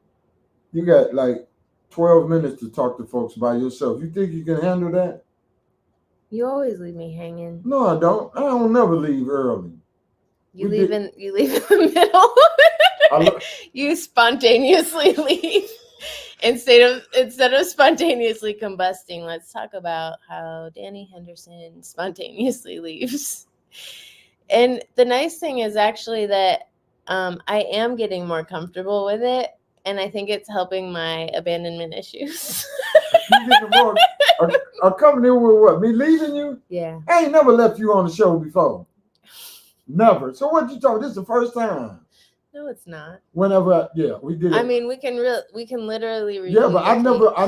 You got like 12 minutes to talk to folks by yourself. You think you can handle that? You always leave me hanging. No, I don't. I don't never leave early. You leave in the middle. You spontaneously leave. Instead of spontaneously combusting, let's talk about how Danny Henderson spontaneously leaves. And the nice thing is actually that I am getting more comfortable with it, and I think it's helping my abandonment issues. You getting more are coming in with what? Me leaving you? Yeah. I ain't never left you on the show before. Never. So what you talking? This is the first time. No, it's not. Whenever, we did it. I mean, we can literally. Yeah, but I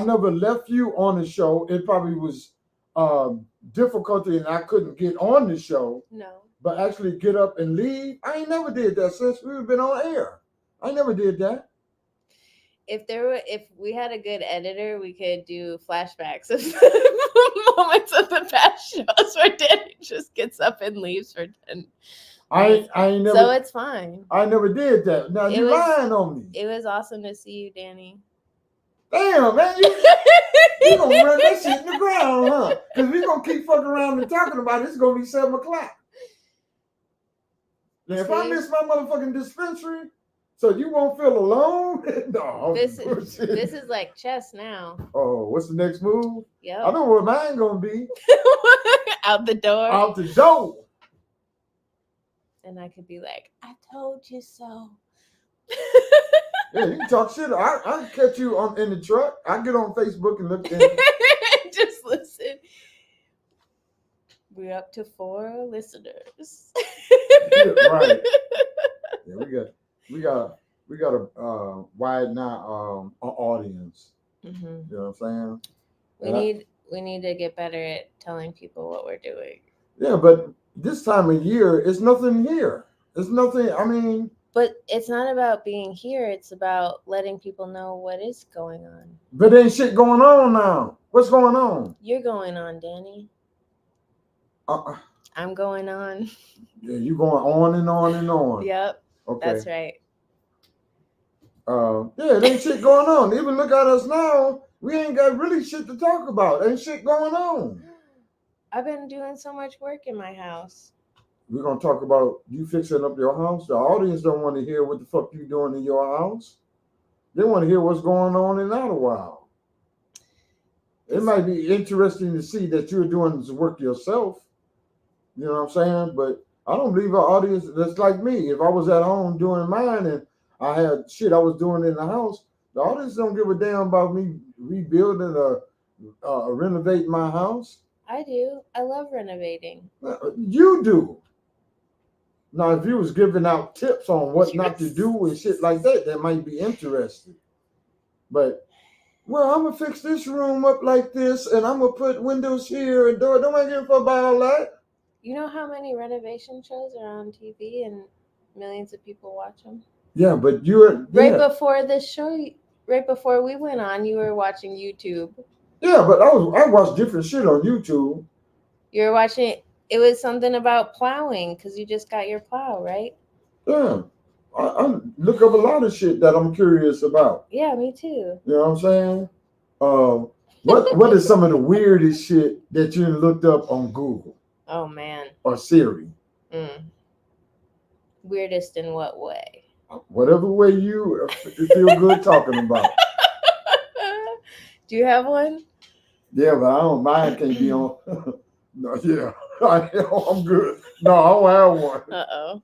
never left you on the show. It probably was difficulty, and I couldn't get on the show. No. But actually get up and leave, I ain't never did that since we've been on air. I never did that. If we had a good editor, we could do flashbacks of moments of the past shows where Danny just gets up and leaves for 10. I ain't never. So it's fine. I never did that. Now It you was- lying on me. It was awesome to see you, Danny. Damn, man, you gonna run that shit in the ground, huh? Because we gonna keep fucking around and talking about it. It's gonna be 7 o'clock. Now, if I See? miss my motherfucking dispensary, so you won't feel alone? No. This bullshit. is like chess now. Oh, what's the next move? I Yep. know what mine gonna be. Out the door. Out the door. And I could be like, I told you so. Yeah, you can talk shit. I catch you in the truck. I get on Facebook and look. Just listen. We're up to 4 listeners. Right. Yeah, we got a widen our audience. Mm-hmm. You know what I'm saying? We need to get better at telling people what we're doing. Yeah, but this time of year, it's nothing here. It's nothing. I mean, But it's not about being here. It's about letting people know what is going on. but ain't shit going on now. What's going on? You're going on, Danny. I'm going on. Yeah, you going on and on and on. Yep, Okay. that's right. Yeah, there ain't shit going on. Even look at us now. We ain't got really shit to talk about. Ain't shit going on. I've been doing so much work in my house. We're gonna talk about you fixing up your house. The audience don't want to hear what the fuck you doing in your house. They want to hear what's going on in Idlewild. It might be interesting to see that you're doing this work yourself. You know what I'm saying? But I don't believe our audience that's like me. If I was at home doing mine and I had shit I was doing in the house, the audience don't give a damn about me rebuilding or renovating my house. I do. I love renovating. You do. Now, if you was giving out tips on what not to do and shit like that, that might be interesting. But, well, I'm gonna fix this room up like this, and I'm gonna put windows here and door. Don't I give a fuck about all that? You know how many renovation shows are on TV and millions of people watch them? Yeah, but you're Right before this show, right before we went on, you were watching YouTube. Yeah, but I watch different shit on YouTube. You were watching. It was something about plowing because you just got your plow, right? Yeah, I look up a lot of shit that I'm curious about. Yeah, me too. You know what I'm saying? What is some of the weirdest shit that you looked up on Google? Oh man. Or Siri? Weirdest in what way? Whatever way you feel good talking about. Do you have one? Yeah, but I don't. Mine can't be on. No, yeah, I'm good. No, I don't have one. Uh-oh.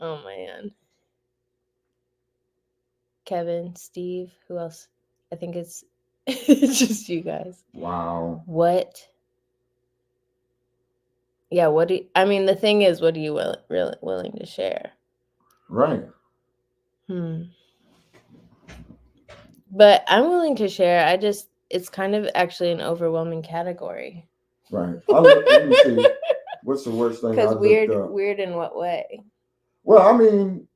Oh man. Kevin, Steve, who else? I think it's just you guys. Wow. What? Yeah, what do you, I mean, the thing is, what are you really willing to share? Right. But I'm willing to share. It's kind of actually an overwhelming category. Right. Let me see. What's the worst thing? Because weird in what way? Well, I mean,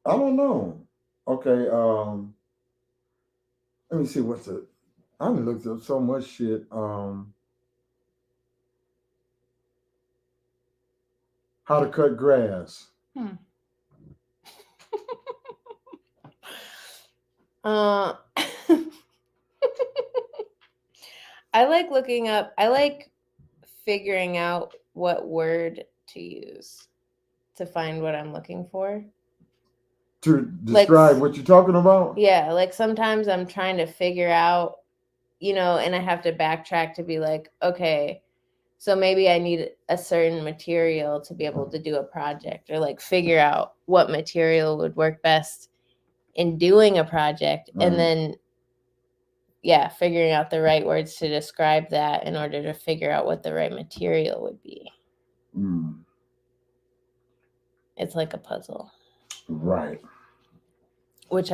I don't know. Okay. Let me see I done looked up so much shit. How to cut grass. I like figuring out what word to use to find what I'm looking for. To describe what you're talking about? Yeah, like sometimes I'm trying to figure out, and I have to backtrack to be like, okay, so maybe I need a certain material to be able to do a project, or like figure out what material would work best in doing a project. Right. And then figuring out the right words to describe that in order to figure out what the right material would be. It's like a puzzle. Right. Which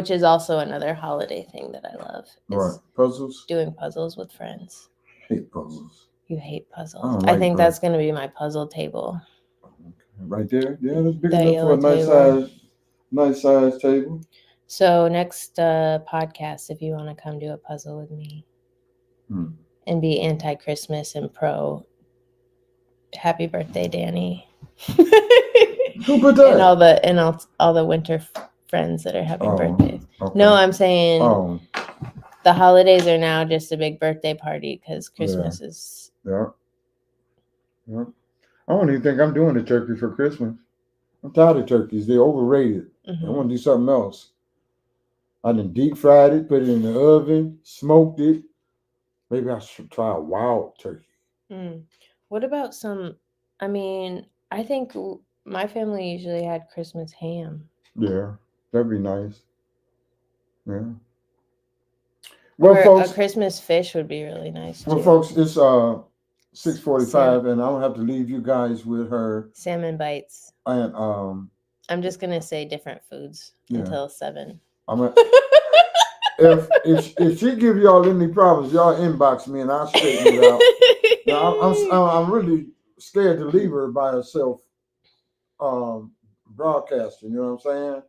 is also another holiday thing that I love. Right. Puzzles? Doing puzzles with friends. Hate puzzles. You hate puzzles. I think that's going to be my puzzle table. Okay. Right there? Yeah, that's big enough for a nice size table. So next podcast, if you want to come do a puzzle with me and be anti-Christmas and pro Happy Birthday, Danny. Who put that? and all the winter friends that are having Oh, birthdays. okay. No, I'm saying Oh, the holidays are now just a big birthday party because Christmas is. yeah. Yeah. I don't even think I'm doing a turkey for Christmas. I'm tired of turkeys. They're overrated. I Mhm. want to do something else. I done deep fried it, put it in the oven, smoked it. Maybe I should try a wild turkey. Mm. What about some? I mean, I think my family usually had Christmas ham. Yeah, that'd be nice. Yeah. Well, Or folks. a Christmas fish would be really nice too. Well, folks, it's 6:45, and I'll have to leave you guys with her. Salmon bites. And I'm just gonna say different foods until 7. I'm a, if she give y'all any problems, y'all inbox me and I'll straighten it out. Now, I'm really scared to leave her by herself, broadcasting. You know what I'm saying?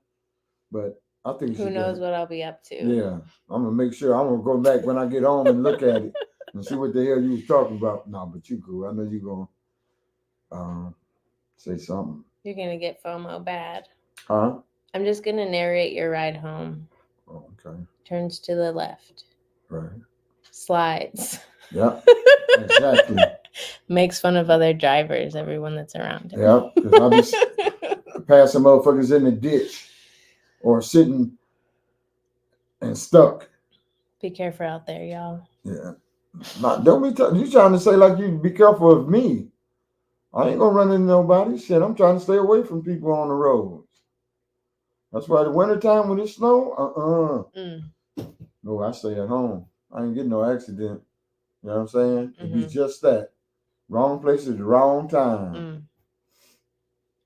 But I think Who knows what I'll be up to? Yeah, I'm gonna make sure. I'm gonna go back when I get home and look at it and see what the hell you was talking about. No, but you cool. I know you gonna say something. You're gonna get FOMO bad. Huh? I'm just gonna narrate your ride home. Oh, okay. Turns to the left. Right. Slides. Yeah. Exactly. Makes fun of other drivers, everyone that's around him. Yeah, because I'll be passing motherfuckers in the ditch or sitting and stuck. Be careful out there, y'all. Yeah. Don't be you trying to say like you be careful of me. I ain't gonna run into nobody. Shit, I'm trying to stay away from people on the roads. That's why the wintertime when it snow, no, I stay at home. I ain't getting no accident. You know what I'm saying? It'd be just that. Wrong place at the wrong time.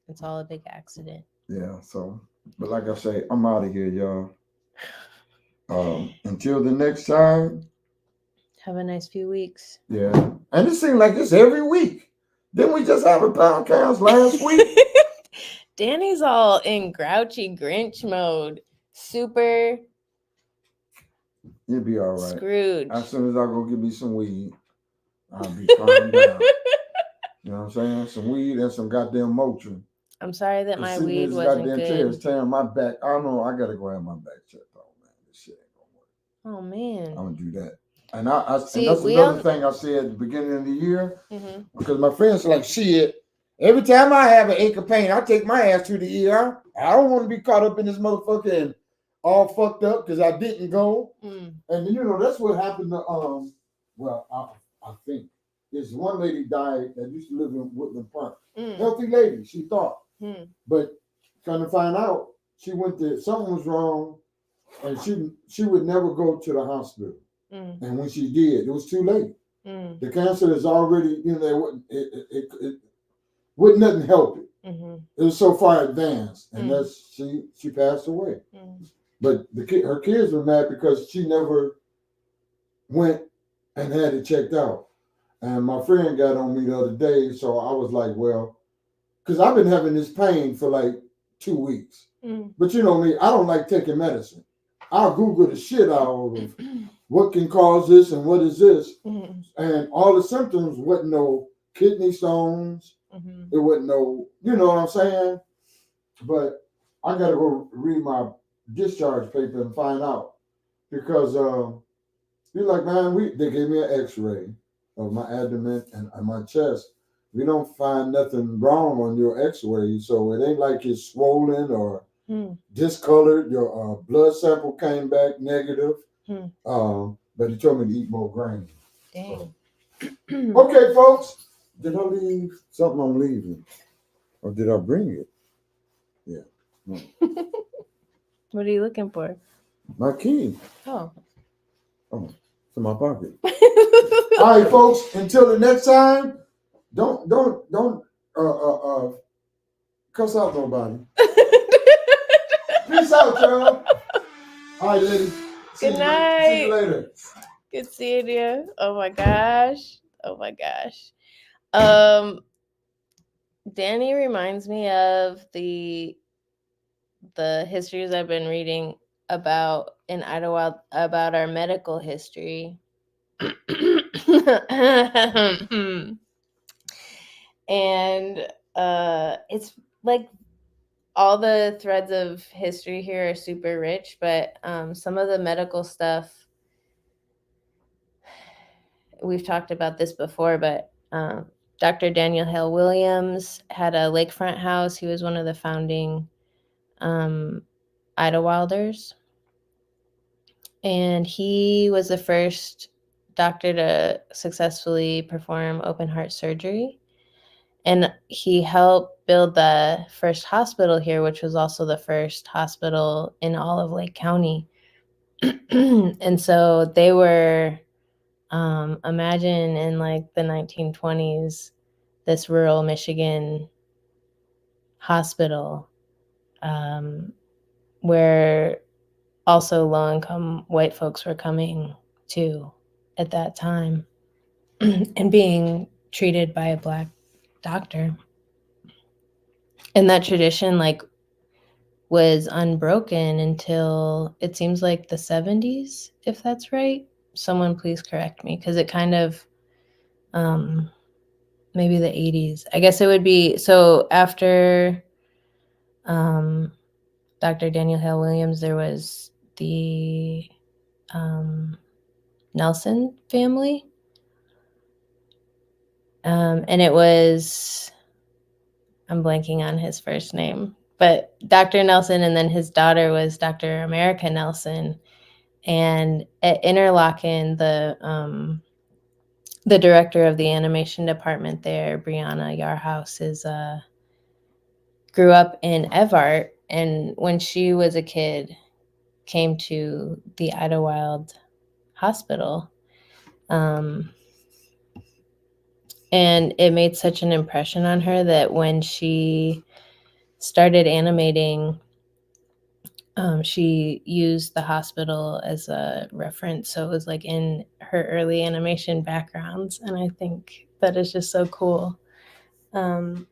It's all a big accident. Yeah, so, but like I say, I'm out of here, y'all. Until the next time. Have a nice few weeks. Yeah. And it seems like it's every week. Didn't we just have a podcast last week? Danny's all in grouchy Grinch mode. Super. You'll be all right. Scrooge. As soon as I go get me some weed, I'll be calm down. You know what I'm saying? Some weed and some goddamn Motrin. I'm sorry that my weed wasn't good. Chair's tearing my back. I don't know. I gotta go have my back checked out, man. This shit ain't gonna work. Oh man. I'm gonna do that. And that's another thing I said at the beginning of the year. Because my friends are like, shit, every time I have an ache of pain, I take my ass to the ER. I don't want to be caught up in this motherfucker and all fucked up because I didn't go. And you know, that's what happened to well, I think there's one lady died that used to live in Woodland Park. Healthy lady, she thought. But trying to find out, she went to something was wrong, and she would never go to the hospital. And when she did, it was too late. The cancer is already, you know, it wouldn't nothing help it. It was so far advanced, and that's she passed away. But her kids were mad because she never went and had it checked out. And my friend got on me the other day, so I was like, well, because I've been having this pain for like 2 weeks. But you know me, I don't like taking medicine. I'll Google the shit out of what can cause this and what is this. And all the symptoms wasn't no kidney stones. It wasn't no, you know what I'm saying? But I got to go read my discharge paper and find out. Because you're like, man, they gave me an x-ray of my abdomen and my chest. We don't find nothing wrong on your x-ray. So it ain't like it's swollen or discolored. Your blood sample came back negative. But he told me to eat more grain. Dang. So. Okay, folks. Did I leave something I'm leaving? Or did I bring it? Yeah. No. What are you looking for? My key. Oh. Oh, it's in my pocket. All right, folks. Until the next time, don't cuss out nobody. Peace out, y'all. All right, ladies. Good night. See you later. Good seeing you. Oh my gosh. Danny reminds me of the histories I've been reading about in Idlewild about our medical history. And it's like all the threads of history here are super rich, but some of the medical stuff, we've talked about this before, but Dr. Daniel Hale Williams had a lakefront house. He was one of the founding Idlewilders. And he was the first doctor to successfully perform open heart surgery. And he helped build the first hospital here, which was also the first hospital in all of Lake County. And so they were, imagine in like the 1920s, this rural Michigan hospital, where also low-income white folks were coming to at that time and being treated by a Black doctor. And that tradition like was unbroken until it seems like the 70s, if that's right. Someone please correct me, because it kind of maybe the 80s. I guess it would be so after Dr. Daniel Hale Williams, there was the Nelson family. And it was, I'm blanking on his first name, but Dr. Nelson, and then his daughter was Dr. America Nelson. And at Interlochen, the director of the animation department there, Brianna Yarhouse, grew up in Evart, and when she was a kid, came to the Idlewild Hospital. And it made such an impression on her that when she started animating, she used the hospital as a reference. So it was like in her early animation backgrounds. And I think that is just so cool. And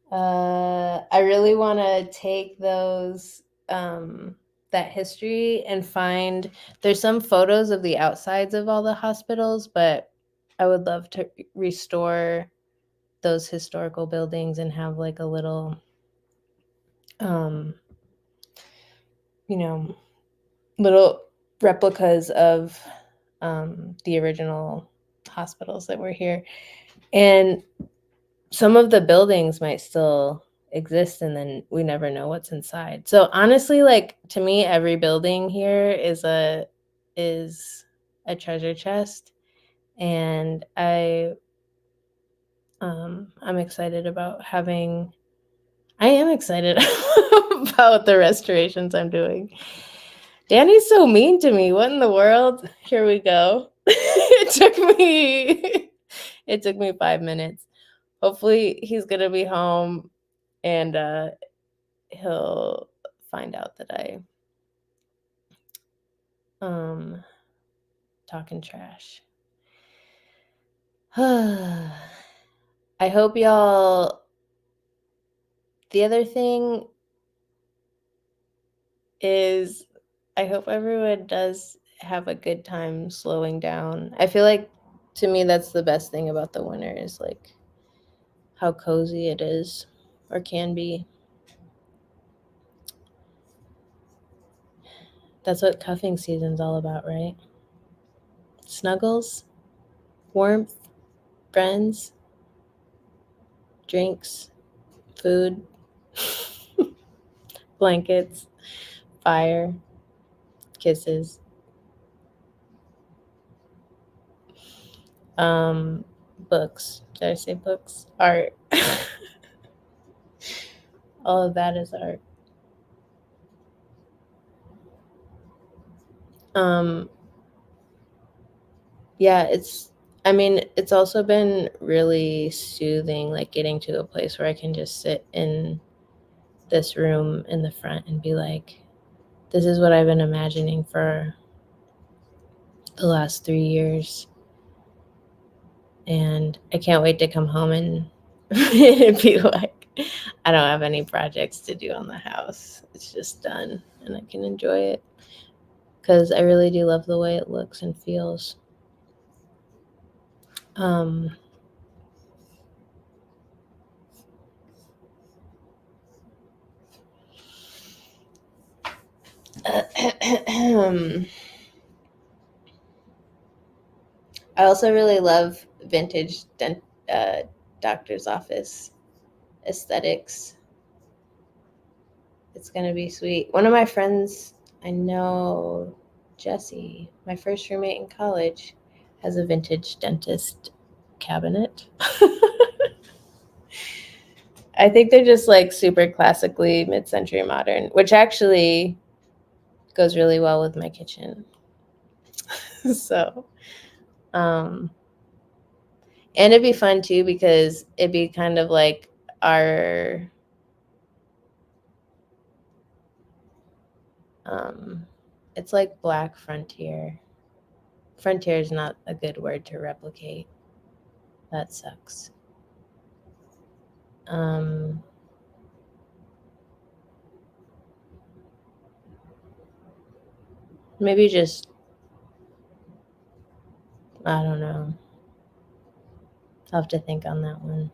I really want to take those, that history and find, there's some photos of the outsides of all the hospitals, but I would love to restore those historical buildings and have like a little, little replicas of the original hospitals that were here. And some of the buildings might still exist, and then we never know what's inside. So honestly, like to me, every building here is a treasure chest, and I'm excited about having. I am excited about the restorations I'm doing. Danny's so mean to me. What in the world? Here we go. It took me 5 minutes. Hopefully he's gonna be home and he'll find out that I talking trash. I hope y'all. The other thing is I hope everyone does have a good time slowing down. I feel like to me that's the best thing about the winter is like how cozy it is or can be. That's what cuffing season's all about, right? Snuggles, warmth, friends, drinks, food, blankets, fire, kisses. Books. Did I say books? Art. All of that is art. Yeah, it's also been really soothing, like getting to a place where I can just sit in this room in the front and be like, this is what I've been imagining for the last 3 years. And I can't wait to come home and be like, I don't have any projects to do on the house. It's just done and I can enjoy it because I really do love the way it looks and feels. Um, I also really love vintage doctor's office aesthetics. It's gonna be sweet. One of my friends I know, Jessie, my first roommate in college, has a vintage dentist cabinet. I think they're just like super classically mid-century modern, which actually goes really well with my kitchen. So, and it'd be fun too because it'd be kind of like our it's like Black Frontier. Frontier is not a good word to replicate. That sucks. Maybe just, I don't know. I'll have to think on that one.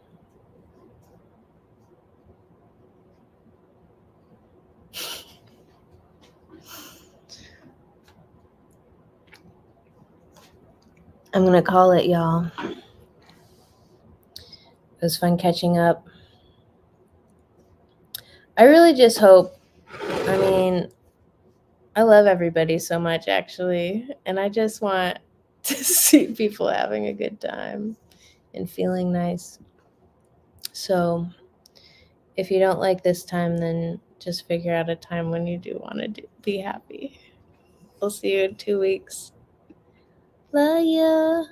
I'm gonna call it, y'all. It was fun catching up. I really just hope, I mean, I love everybody so much, actually, and I just want to see people having a good time and feeling nice. So if you don't like this time, then just figure out a time when you do want to be happy. We'll see you in 2 weeks. Love ya.